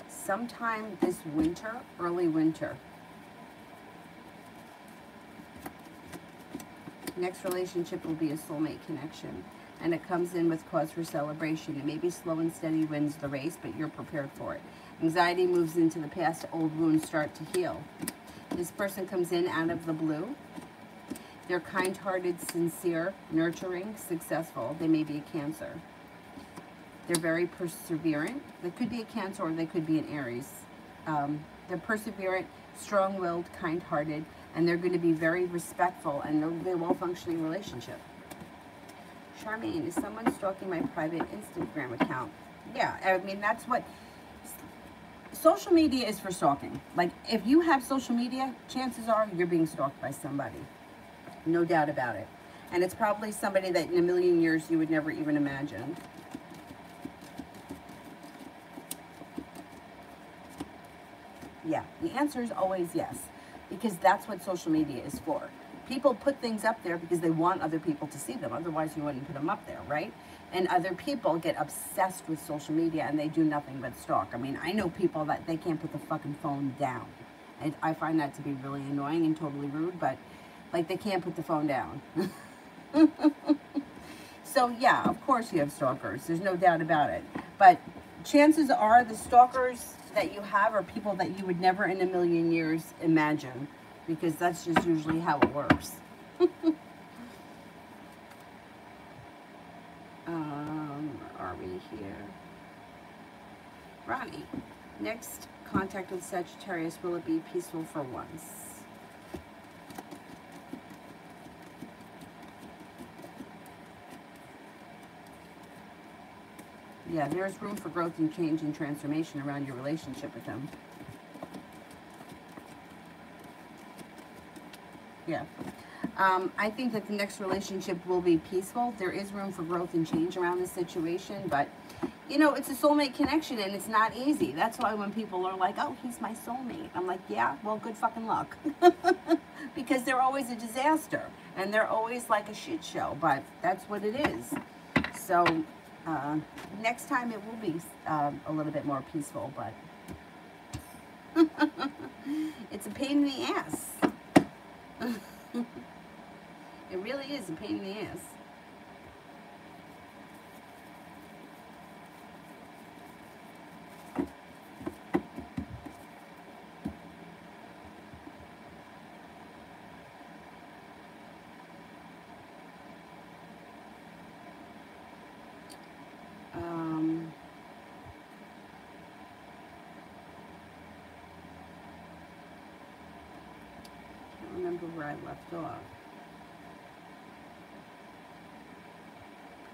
Sometime this winter, early winter. Next relationship will be a soulmate connection, and it comes in with cause for celebration. It may be slow and steady wins the race, but you're prepared for it. Anxiety moves into the past, old wounds start to heal. This person comes in out of the blue. They're kind-hearted, sincere, nurturing, successful. They may be a Cancer. They're very perseverant. They could be a Cancer, or they could be an Aries. They're perseverant, strong-willed, kind-hearted, and they're going to be very respectful, and they'll be a well-functioning relationship. Charmaine, is someone stalking my private Instagram account? Yeah, I mean, that's what... Social media is for stalking. Like, if you have social media, chances are you're being stalked by somebody. No doubt about it. And it's probably somebody that in a million years you would never even imagine. Yeah, the answer is always yes, because that's what social media is for. People put things up there because they want other people to see them. Otherwise, you wouldn't put them up there, right? And other people get obsessed with social media, and they do nothing but stalk. I mean, I know people that they can't put the fucking phone down. And I find that to be really annoying and totally rude, but, like, they can't put the phone down. So, yeah, of course you have stalkers. There's no doubt about it. But chances are the stalkers that you have are people that you would never in a million years imagine, because that's just usually how it works. Are we here? Ronnie, next contact with Sagittarius, will it be peaceful for once? Yeah, there's room for growth and change and transformation around your relationship with him. Yeah. I think that the next relationship will be peaceful. There is room for growth and change around this situation, but, you know, it's a soulmate connection, and it's not easy. That's why when people are like, oh, he's my soulmate, I'm like, yeah, well, good fucking luck. Because they're always a disaster, and they're always like a shit show, but that's what it is. So, next time it will be a little bit more peaceful, but it's a pain in the ass. It really is a pain in the ass. remember where I left off.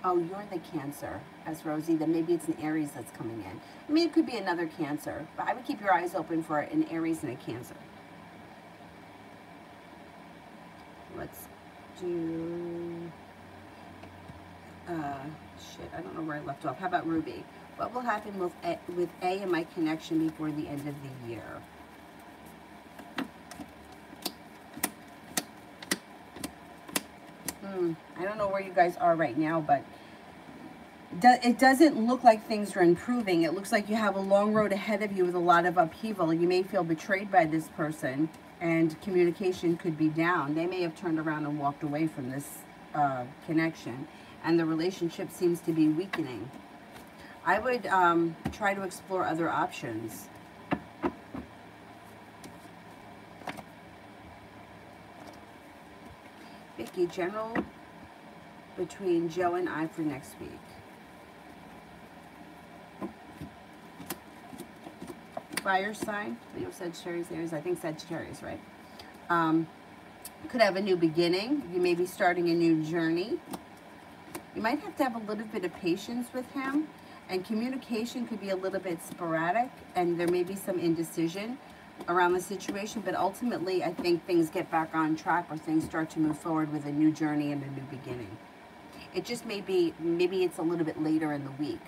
Oh, you're the Cancer, as Rosie. Then maybe it's an Aries that's coming in. I mean, it could be another Cancer, but I would keep your eyes open for an Aries and a Cancer. Let's do... shit, I don't know where I left off. How about Ruby? What will happen with A and my connection before the end of the year? I don't know where you guys are right now, but it doesn't look like things are improving. It looks like you have a long road ahead of you with a lot of upheaval. You may feel betrayed by this person, and communication could be down. They may have turned around and walked away from this connection, and the relationship seems to be weakening. I would try to explore other options. Vicky, general between Joe and I for next week. Fire sign, Leo, Sagittarius, Aries, I think Sagittarius, right? Could have a new beginning. You may be starting a new journey. You might have to have a little bit of patience with him, and communication could be a little bit sporadic, and there may be some indecision around the situation, but ultimately I think things get back on track, or things start to move forward with a new journey and a new beginning. It just may be, maybe it's a little bit later in the week.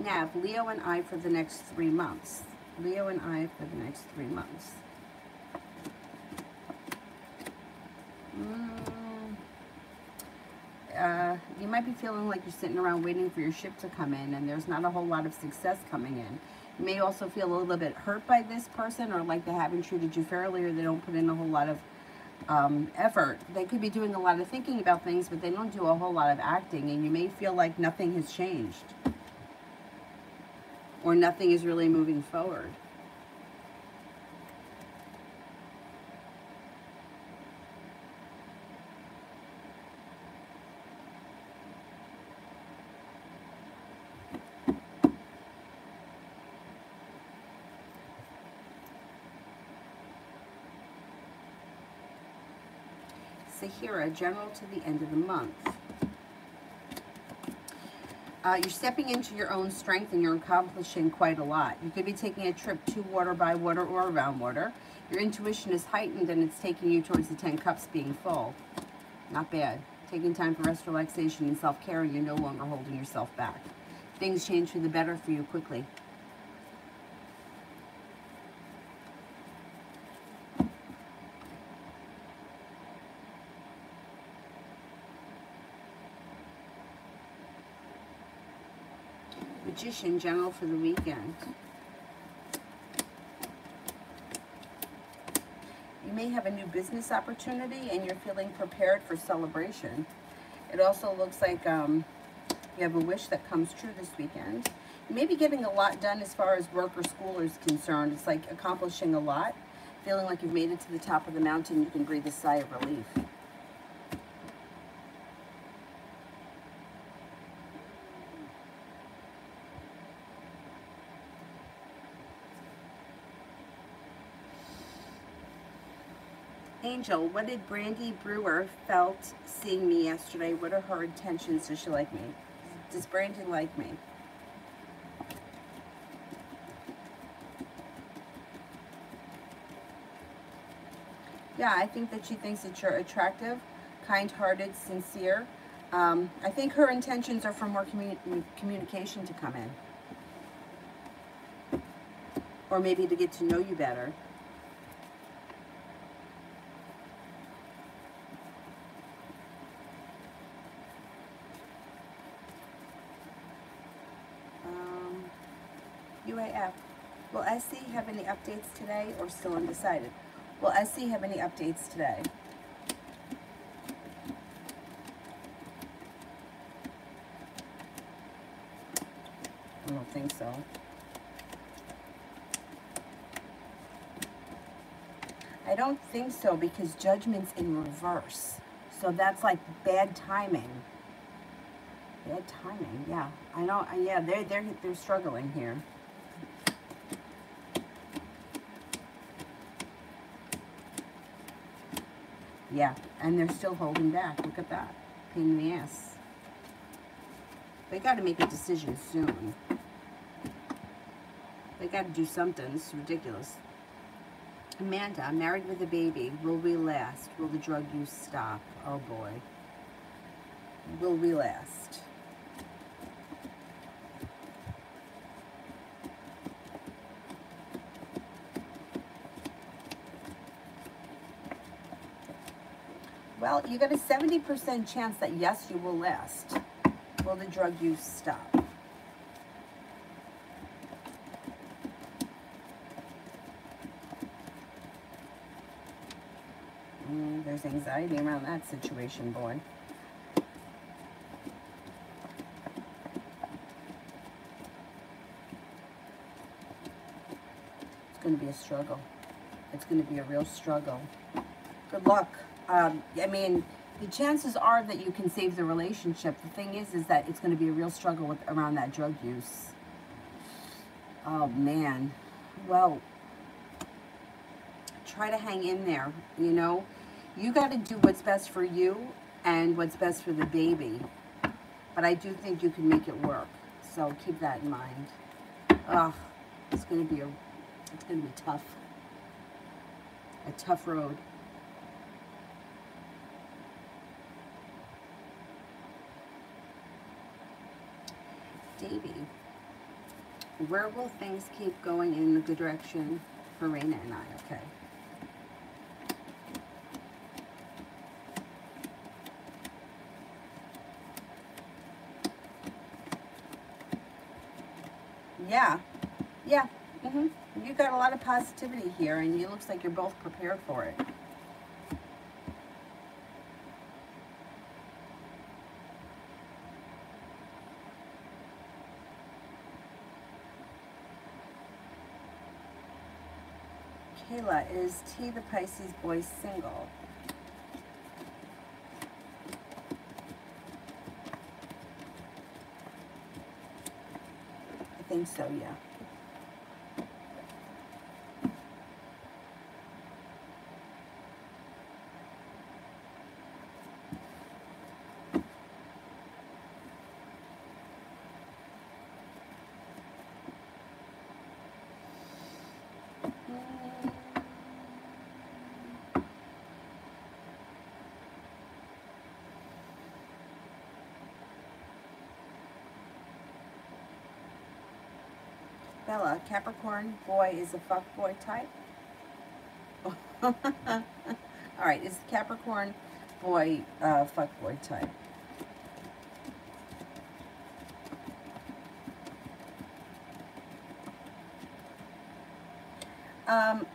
Nav, Leo and I for the next 3 months. Leo and I for the next 3 months. You might be feeling like you're sitting around waiting for your ship to come in, and there's not a whole lot of success coming in. You may also feel a little bit hurt by this person, or like they haven't treated you fairly, or they don't put in a whole lot of effort. They could be doing a lot of thinking about things, but they don't do a whole lot of acting, and you may feel like nothing has changed, or nothing is really moving forward. Sahira, general to the end of the month. You're stepping into your own strength, and you're accomplishing quite a lot. You could be taking a trip to water, by water, or around water. Your intuition is heightened, and it's taking you towards the 10 cups being full. Not bad. Taking time for rest, relaxation, and self-care, and you're no longer holding yourself back. Things change for the better for you quickly. Magician, general for the weekend. You may have a new business opportunity, and you're feeling prepared for celebration. It also looks like you have a wish that comes true this weekend. You may be getting a lot done as far as work or school is concerned. It's like accomplishing a lot, feeling like you've made it to the top of the mountain. You can breathe a sigh of relief. Angel, what did Brandy Brewer felt seeing me yesterday? What are her intentions? Does she like me? Does Brandy like me? Yeah, I think that she thinks that you're attractive, kind-hearted, sincere. I think her intentions are for more communication to come in. Or maybe to get to know you better. UAF. Will SC have any updates today, or still undecided? Will SC have any updates today? I don't think so. I don't think so, because Judgment's in reverse. So that's like bad timing. Bad timing, yeah. I know, yeah, they're struggling here. Yeah, and they're still holding back. Look at that. Pain in the ass. They got to make a decision soon. They got to do something. This is ridiculous. Amanda, I'm married with a baby. Will we last? Will the drug use stop? Oh boy. Will we last? Well, you got a 70% chance that yes, you will last. Will the drug use stop? There's anxiety around that situation, boy. It's going to be a struggle. It's going to be a real struggle. Good luck. I mean, the chances are that you can save the relationship. The thing is that it's going to be a real struggle around that drug use. Oh, man. Well, try to hang in there, you know. You got to do what's best for you and what's best for the baby. But I do think you can make it work. So keep that in mind. Ugh, it's going to be tough. A tough road. Davey, where will things keep going in the good direction for Raina and I? Okay. Yeah. Yeah. You got a lot of positivity here, and it looks like you're both prepared for it. Kayla, is T the Pisces boy single? I think so, yeah. Bella, Capricorn boy is a fuckboy type? Alright, is the Capricorn boy fuckboy type?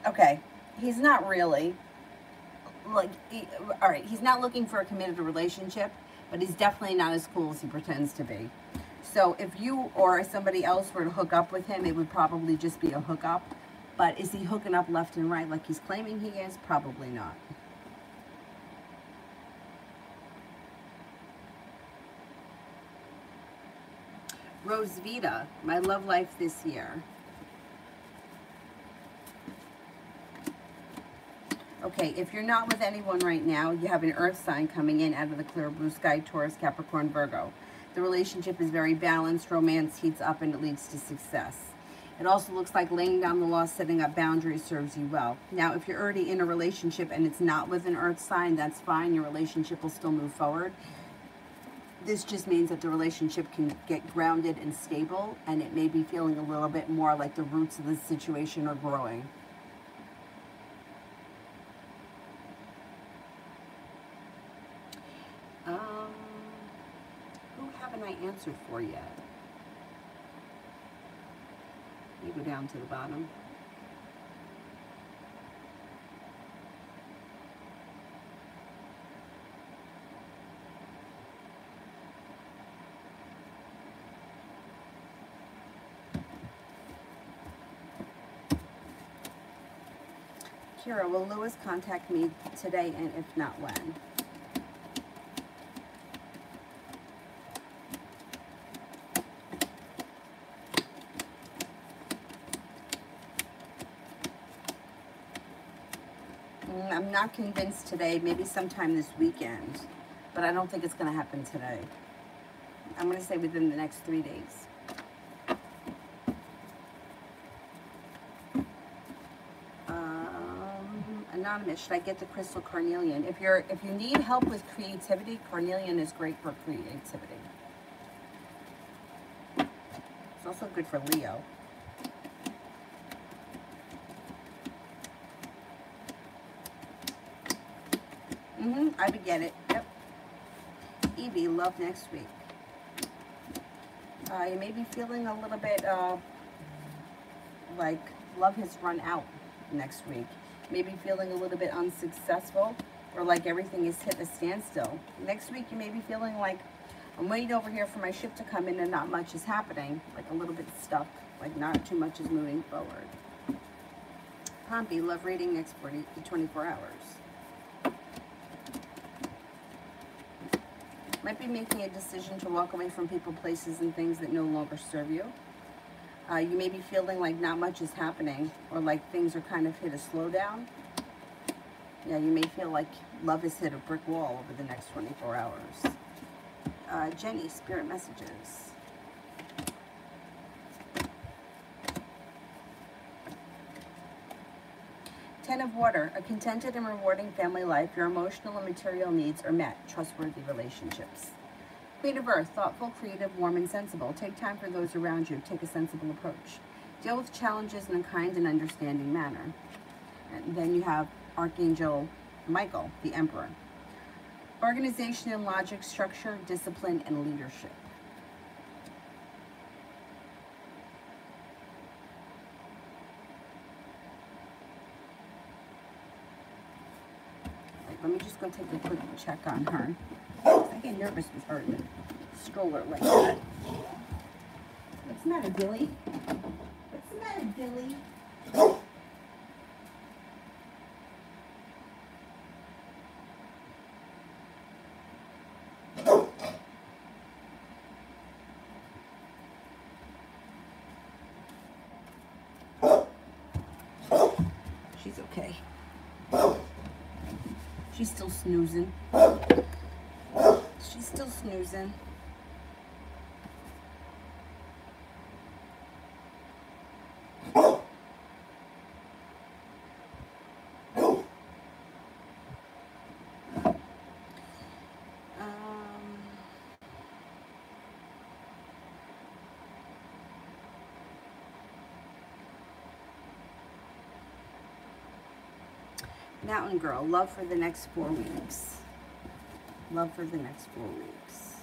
Okay. He's not really. Like, alright, he's not looking for a committed relationship, but he's definitely not as cool as he pretends to be. So if you or somebody else were to hook up with him, it would probably just be a hookup. But is he hooking up left and right like he's claiming he is? Probably not. Rosvita, my love life this year. Okay, if you're not with anyone right now, you have an earth sign coming in out of the clear blue sky, Taurus, Capricorn, Virgo. The relationship is very balanced, romance heats up, and it leads to success. It also looks like laying down the law, setting up boundaries serves you well. Now, if you're already in a relationship and it's not with an earth sign, that's fine. Your relationship will still move forward. This just means that the relationship can get grounded and stable, and it may be feeling a little bit more like the roots of the situation are growing. Who haven't I answered for yet? You go down to the bottom. Kira, will Lewis contact me today, and if not, when? I'm not convinced today. Maybe sometime this weekend. But I don't think it's going to happen today. I'm going to say within the next 3 days. Anonymous, should I get the crystal carnelian? If you need help with creativity, carnelian is great for creativity. It's also good for Leo. I would get it. Yep. Evie, love next week. You may be feeling a little bit like love has run out next week. Maybe feeling a little bit unsuccessful, or like everything is hit a standstill. Next week you may be feeling like I'm waiting over here for my ship to come in and not much is happening, like a little bit stuck, like not too much is moving forward. Pompey, love reading next 40 to 24 hours. Might be making a decision to walk away from people, places, and things that no longer serve you. You may be feeling like not much is happening, or like things are kind of hit a slowdown. Yeah, you may feel like love has hit a brick wall over the next 24 hours. Jenny, spirit messages. Ten of Water, a contented and rewarding family life. Your emotional and material needs are met. Trustworthy relationships. Queen of Earth, thoughtful, creative, warm, and sensible. Take time for those around you. Take a sensible approach. Deal with challenges in a kind and understanding manner. And then you have Archangel Michael, the Emperor. Organization and logic, structure, discipline, and leadership. Let me just go take a quick check on her. I get nervous with her in the stroller like that. What's the matter, Billy? What's the matter, Billy? She's okay. She's still snoozing. She's still snoozing. Mountain Girl, love for the next 4 weeks. Love for the next 4 weeks.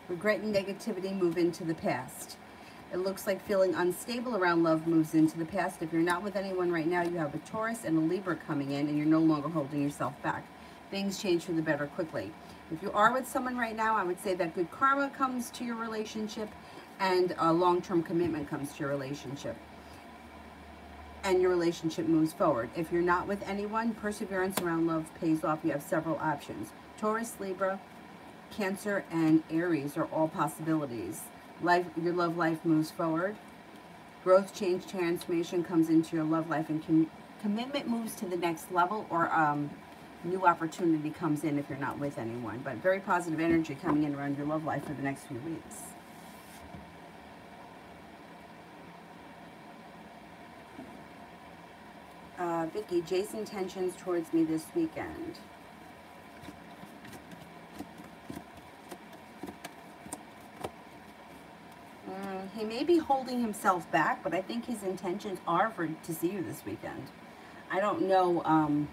Regret and negativity move into the past. It looks like feeling unstable around love moves into the past. If you're not with anyone right now, you have a Taurus and a Libra coming in, and you're no longer holding yourself back. Things change for the better quickly. If you are with someone right now, I would say that good karma comes to your relationship, and a long-term commitment comes to your relationship. And your relationship moves forward. If you're not with anyone, perseverance around love pays off. You have several options. Taurus, Libra, Cancer, and Aries are all possibilities. Your love life moves forward. Growth, change, transformation comes into your love life, and commitment moves to the next level, or new opportunity comes in if you're not with anyone. But very positive energy coming in around your love life for the next few weeks. Vicky, Jay's intentions towards me this weekend. He may be holding himself back, but I think his intentions are to see you this weekend. I don't know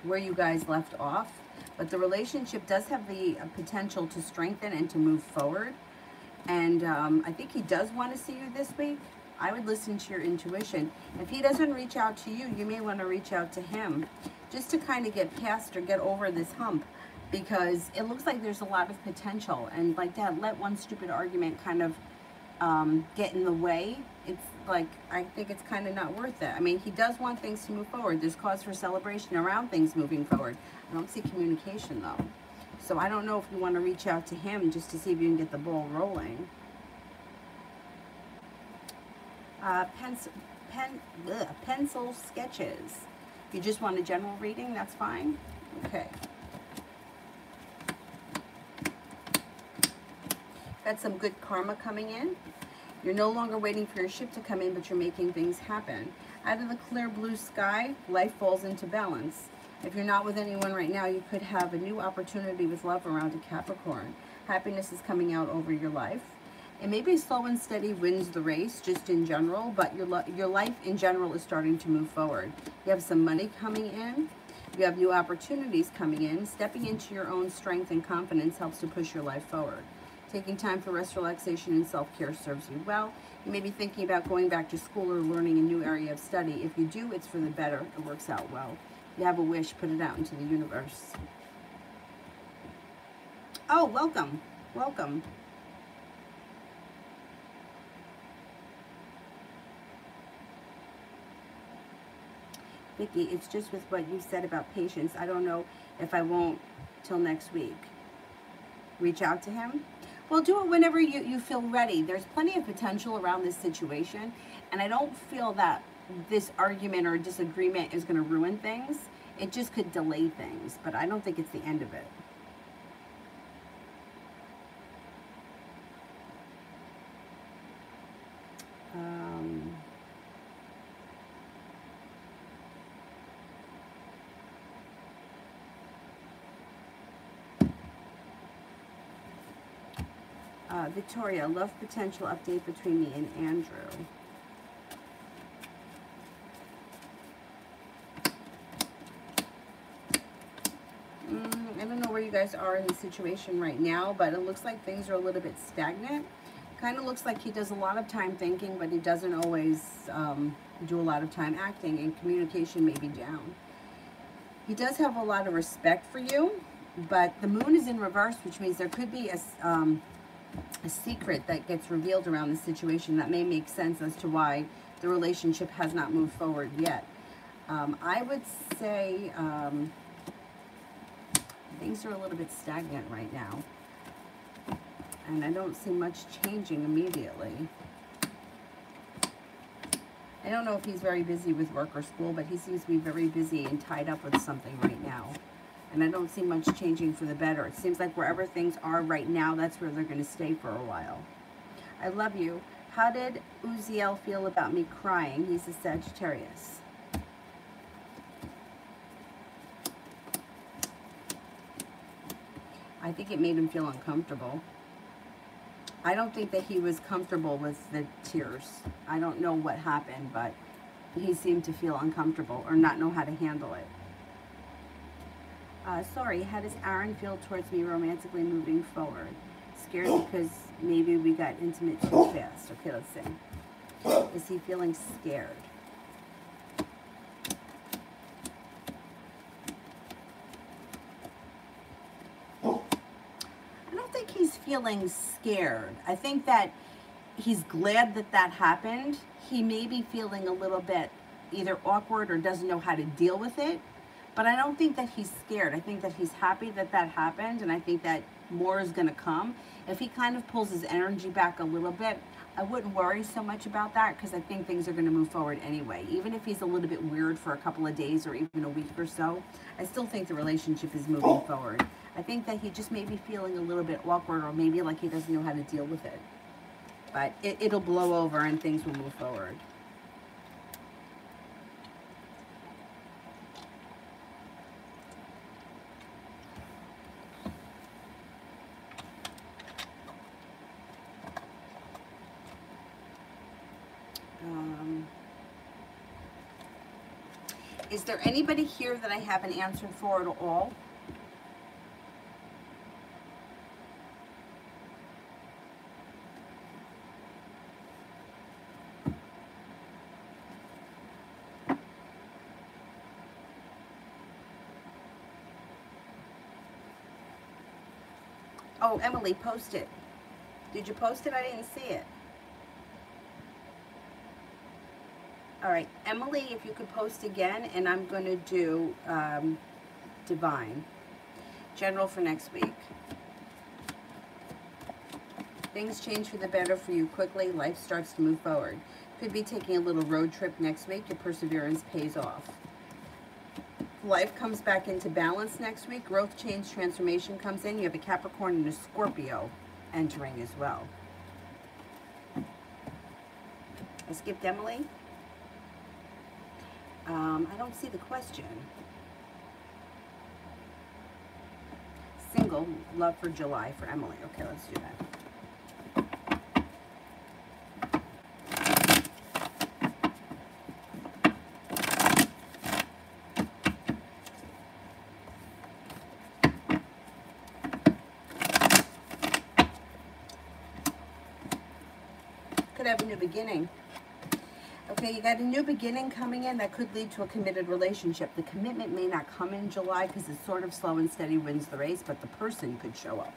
where you guys left off, but the relationship does have the potential to strengthen and to move forward. And I think he does want to see you this week. I would listen to your intuition. If he doesn't reach out to you, you may want to reach out to him just to kind of get past or get over this hump, because it looks like there's a lot of potential. And like that, let one stupid argument kind of get in the way. It's like, I think it's kind of not worth it. I mean, he does want things to move forward. There's cause for celebration around things moving forward. I don't see communication though. So I don't know if you want to reach out to him just to see if you can get the ball rolling. Pencil sketches. You just want a general reading, that's fine. Okay. Got some good karma coming in. You're no longer waiting for your ship to come in, but you're making things happen. Out of the clear blue sky, life falls into balance. If you're not with anyone right now, you could have a new opportunity with love around a Capricorn. Happiness is coming out over your life. It may be slow and steady wins the race, just in general, but your life in general is starting to move forward. You have some money coming in. You have new opportunities coming in. Stepping into your own strength and confidence helps to push your life forward. Taking time for rest, relaxation, and self-care serves you well. You may be thinking about going back to school or learning a new area of study. If you do, it's for the better. It works out well. You have a wish, put it out into the universe. Oh, welcome. Welcome. Vicky, it's just with what you said about patience. I don't know if I won't till next week. Reach out to him. Well, do it whenever you feel ready. There's plenty of potential around this situation, and I don't feel that this argument or disagreement is going to ruin things. It just could delay things, but I don't think it's the end of it. Victoria, love potential update between me and Andrew. I don't know where you guys are in the situation right now, but it looks like things are a little bit stagnant. Kind of looks like he does a lot of time thinking, but he doesn't always do a lot of time acting, and communication may be down. He does have a lot of respect for you, but the moon is in reverse, which means there could be a secret that gets revealed around the situation that may make sense as to why the relationship has not moved forward yet. I would say things are a little bit stagnant right now, and I don't see much changing immediately. I don't know if he's very busy with work or school, but he seems to be very busy and tied up with something right now. And I don't see much changing for the better. It seems like wherever things are right now, that's where they're going to stay for a while. I love you. How did Uziel feel about me crying? He's a Sagittarius. I think it made him feel uncomfortable. I don't think that he was comfortable with the tears. I don't know what happened, but he seemed to feel uncomfortable or not know how to handle it. Sorry, how does Aaron feel towards me romantically moving forward? Scared because maybe we got intimate too fast. Okay, let's see. Is he feeling scared? I don't think he's feeling scared. I think that he's glad that that happened. He may be feeling a little bit either awkward or doesn't know how to deal with it. But I don't think that he's scared. I think that he's happy that that happened, and I think that more is going to come. If he kind of pulls his energy back a little bit, I wouldn't worry so much about that, because I think things are going to move forward anyway. Even if he's a little bit weird for a couple of days or even a week or so, I still think the relationship is moving forward. I think that he just may be feeling a little bit awkward, or maybe like he doesn't know how to deal with it. But it'll blow over and things will move forward. Is there anybody here that I haven't answered for at all? Oh, Emily, post it. Did you post it? I didn't see it. All right, Emily, if you could post again, and I'm going to do Divine. General for next week. Things change for the better for you quickly. Life starts to move forward. Could be taking a little road trip next week. Your perseverance pays off. Life comes back into balance next week. Growth, change, transformation comes in. You have a Capricorn and a Scorpio entering as well. I skipped Emily. I don't see the question. Single, love for July for Emily. Okay, let's do that. Could have a new beginning. Okay, you got a new beginning coming in that could lead to a committed relationship. The commitment may not come in July because it's sort of slow and steady wins the race, but the person could show up.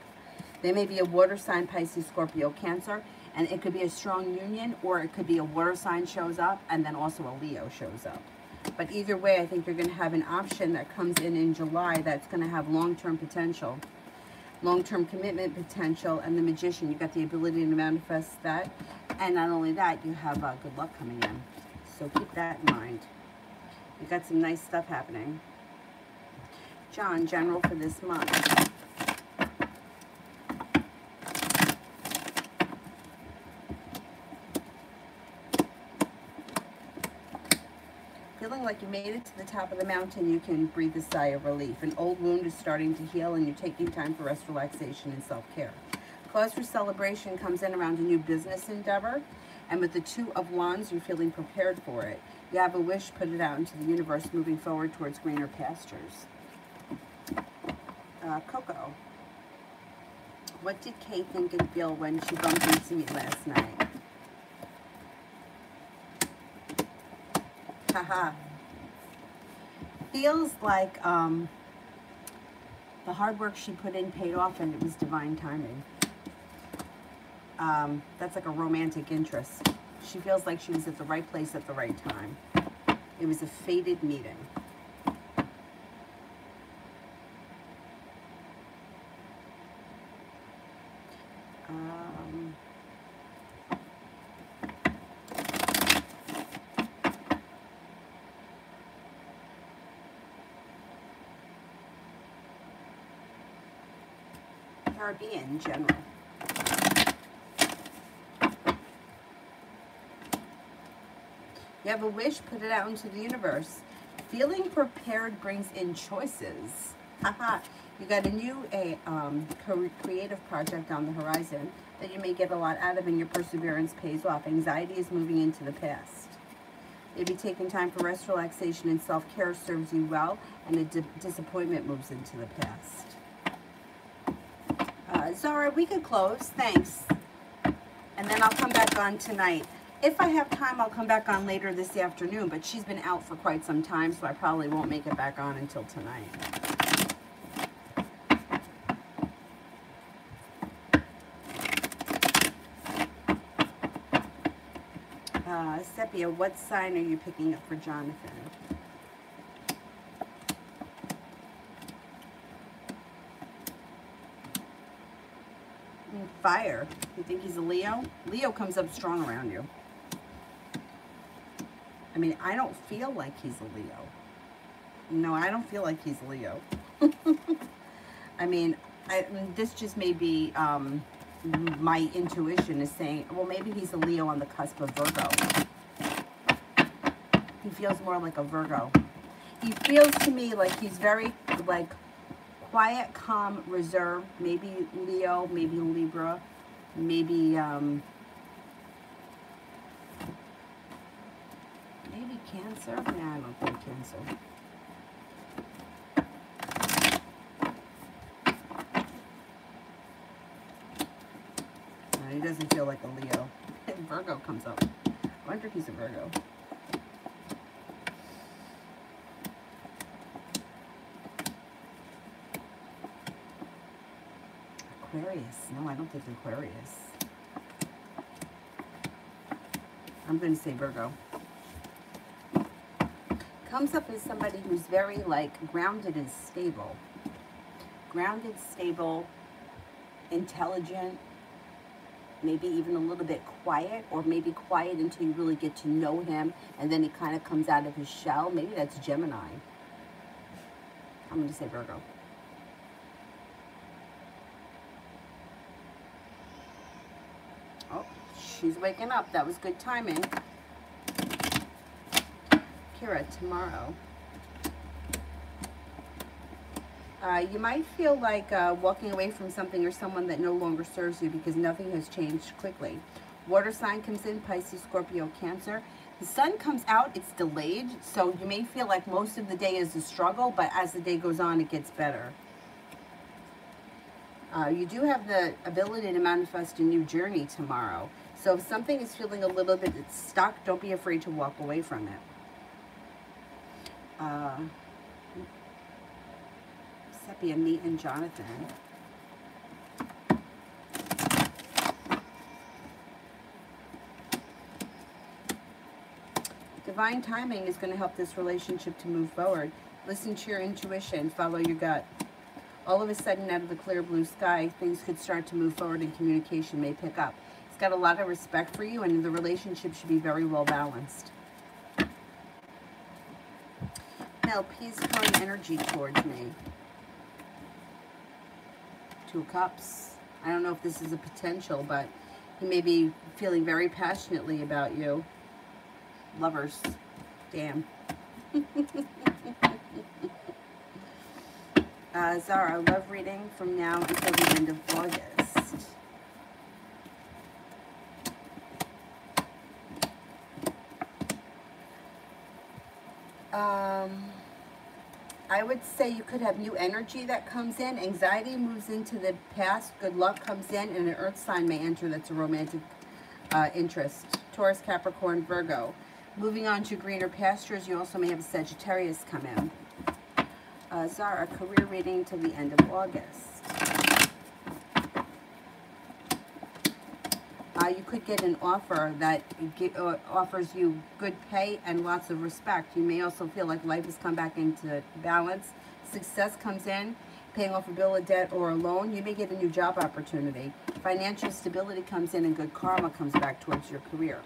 They may be a water sign, Pisces, Scorpio, Cancer, and it could be a strong union, or it could be a water sign shows up and then also a Leo shows up. But either way, I think you're going to have an option that comes in July that's going to have long-term potential, long-term commitment potential, and the Magician. You got the ability to manifest that. And not only that, you have good luck coming in. So keep that in mind. You got some nice stuff happening. John, general for this month. Feeling like you made it to the top of the mountain, you can breathe a sigh of relief. An old wound is starting to heal, and you're taking time for rest, relaxation, and self-care. Cause for celebration comes in around a new business endeavor, and with the Two of Wands, you're feeling prepared for it. You have a wish, put it out into the universe, moving forward towards greener pastures. Coco, what did Kay think and feel when she bumped into me last night? Haha. Feels like the hard work she put in paid off, and it was divine timing. That's like a romantic interest. She feels like she was at the right place at the right time. It was a fated meeting. Caribbean general. You have a wish, put it out into the universe. Feeling prepared brings in choices. Haha. You got a new creative project on the horizon that you may get a lot out of, and your perseverance pays off. Anxiety is moving into the past. Maybe taking time for rest, relaxation, and self-care serves you well, and a disappointment moves into the past. Zara, we could close. Thanks. And then I'll come back on tonight. If I have time, I'll come back on later this afternoon, but she's been out for quite some time, so I probably won't make it back on until tonight. Sepia, what sign are you picking up for Jonathan? Fire. You think he's a Leo? Leo comes up strong around you. I mean, I don't feel like he's a Leo. No, I don't feel like he's a Leo. I mean, this just may be my intuition is saying, well, maybe he's a Leo on the cusp of Virgo. He feels more like a Virgo. He feels to me like he's very, like, quiet, calm, reserved. Maybe Leo, maybe Libra, maybe Cancer. Nah, I don't think Cancer. No, he doesn't feel like a Leo. Virgo comes up. I wonder if he's a Virgo. Aquarius. No, I don't think Aquarius. I'm going to say Virgo. Comes up as somebody who's very, like, grounded and stable. Grounded, stable, intelligent, maybe even a little bit quiet, or maybe quiet until you really get to know him, and then he kind of comes out of his shell. Maybe that's Gemini. I'm going to say Virgo. Oh, she's waking up. That was good timing. Kira, tomorrow. You might feel like walking away from something or someone that no longer serves you because nothing has changed quickly. Water sign comes in, Pisces, Scorpio, Cancer. The sun comes out, it's delayed, so you may feel like most of the day is a struggle, but as the day goes on, it gets better. You do have the ability to manifest a new journey tomorrow. So if something is feeling a little bit stuck, don't be afraid to walk away from it. Sepia, Meet and Jonathan. Divine timing is going to help this relationship to move forward. Listen to your intuition. Follow your gut. All of a sudden, out of the clear blue sky, things could start to move forward and communication may pick up. He's got a lot of respect for you, and the relationship should be very well balanced. Now, please current energy towards me. Two of Cups. I don't know if this is a potential, but he may be feeling very passionately about you. Lovers. Damn. Zara, love reading from now until the end of August. I would say you could have new energy that comes in. Anxiety moves into the past. Good luck comes in, and an earth sign may enter that's a romantic interest. Taurus, Capricorn, Virgo. Moving on to greener pastures, you also may have a Sagittarius come in. Zara, career reading till the end of August. You could get an offer that offers you good pay and lots of respect. You may also feel like life has come back into balance. Success comes in, paying off a bill of debt or a loan. You may get a new job opportunity. Financial stability comes in and good karma comes back towards your career.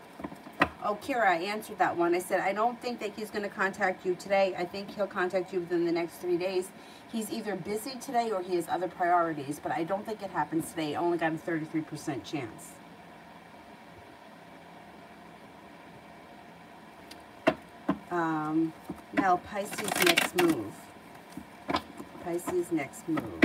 Oh, Kira, I answered that one. I said, I don't think that he's going to contact you today. I think he'll contact you within the next 3 days. He's either busy today or he has other priorities, but I don't think it happens today. I only got a 33% chance. Now, Pisces next move. Pisces next move.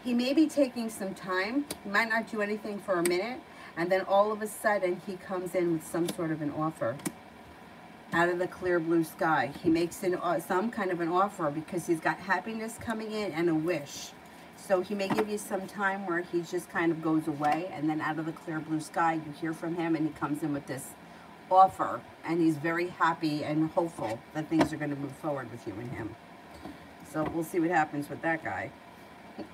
He may be taking some time. He might not do anything for a minute, and then all of a sudden he comes in with some sort of an offer out of the clear blue sky. He makes some kind of an offer because he's got happiness coming in and a wish. So he may give you some time where he just kind of goes away, and then out of the clear blue sky you hear from him and he comes in with this offer, and he's very happy and hopeful that things are going to move forward with you and him. So we'll see what happens with that guy.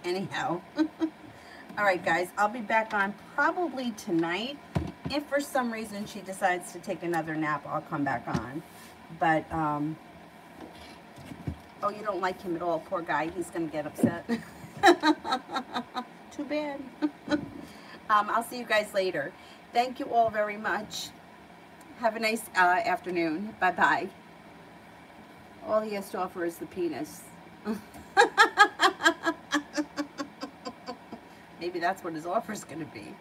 Anyhow. All right, guys, I'll be back on probably tonight. If for some reason she decides to take another nap, I'll come back on. But, oh, you don't like him at all, poor guy. He's going to get upset. Too bad. I'll see you guys later. Thank you all very much. Have a nice afternoon. Bye-bye. All he has to offer is the penis. Maybe that's what his offer is going to be.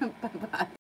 Bye-bye.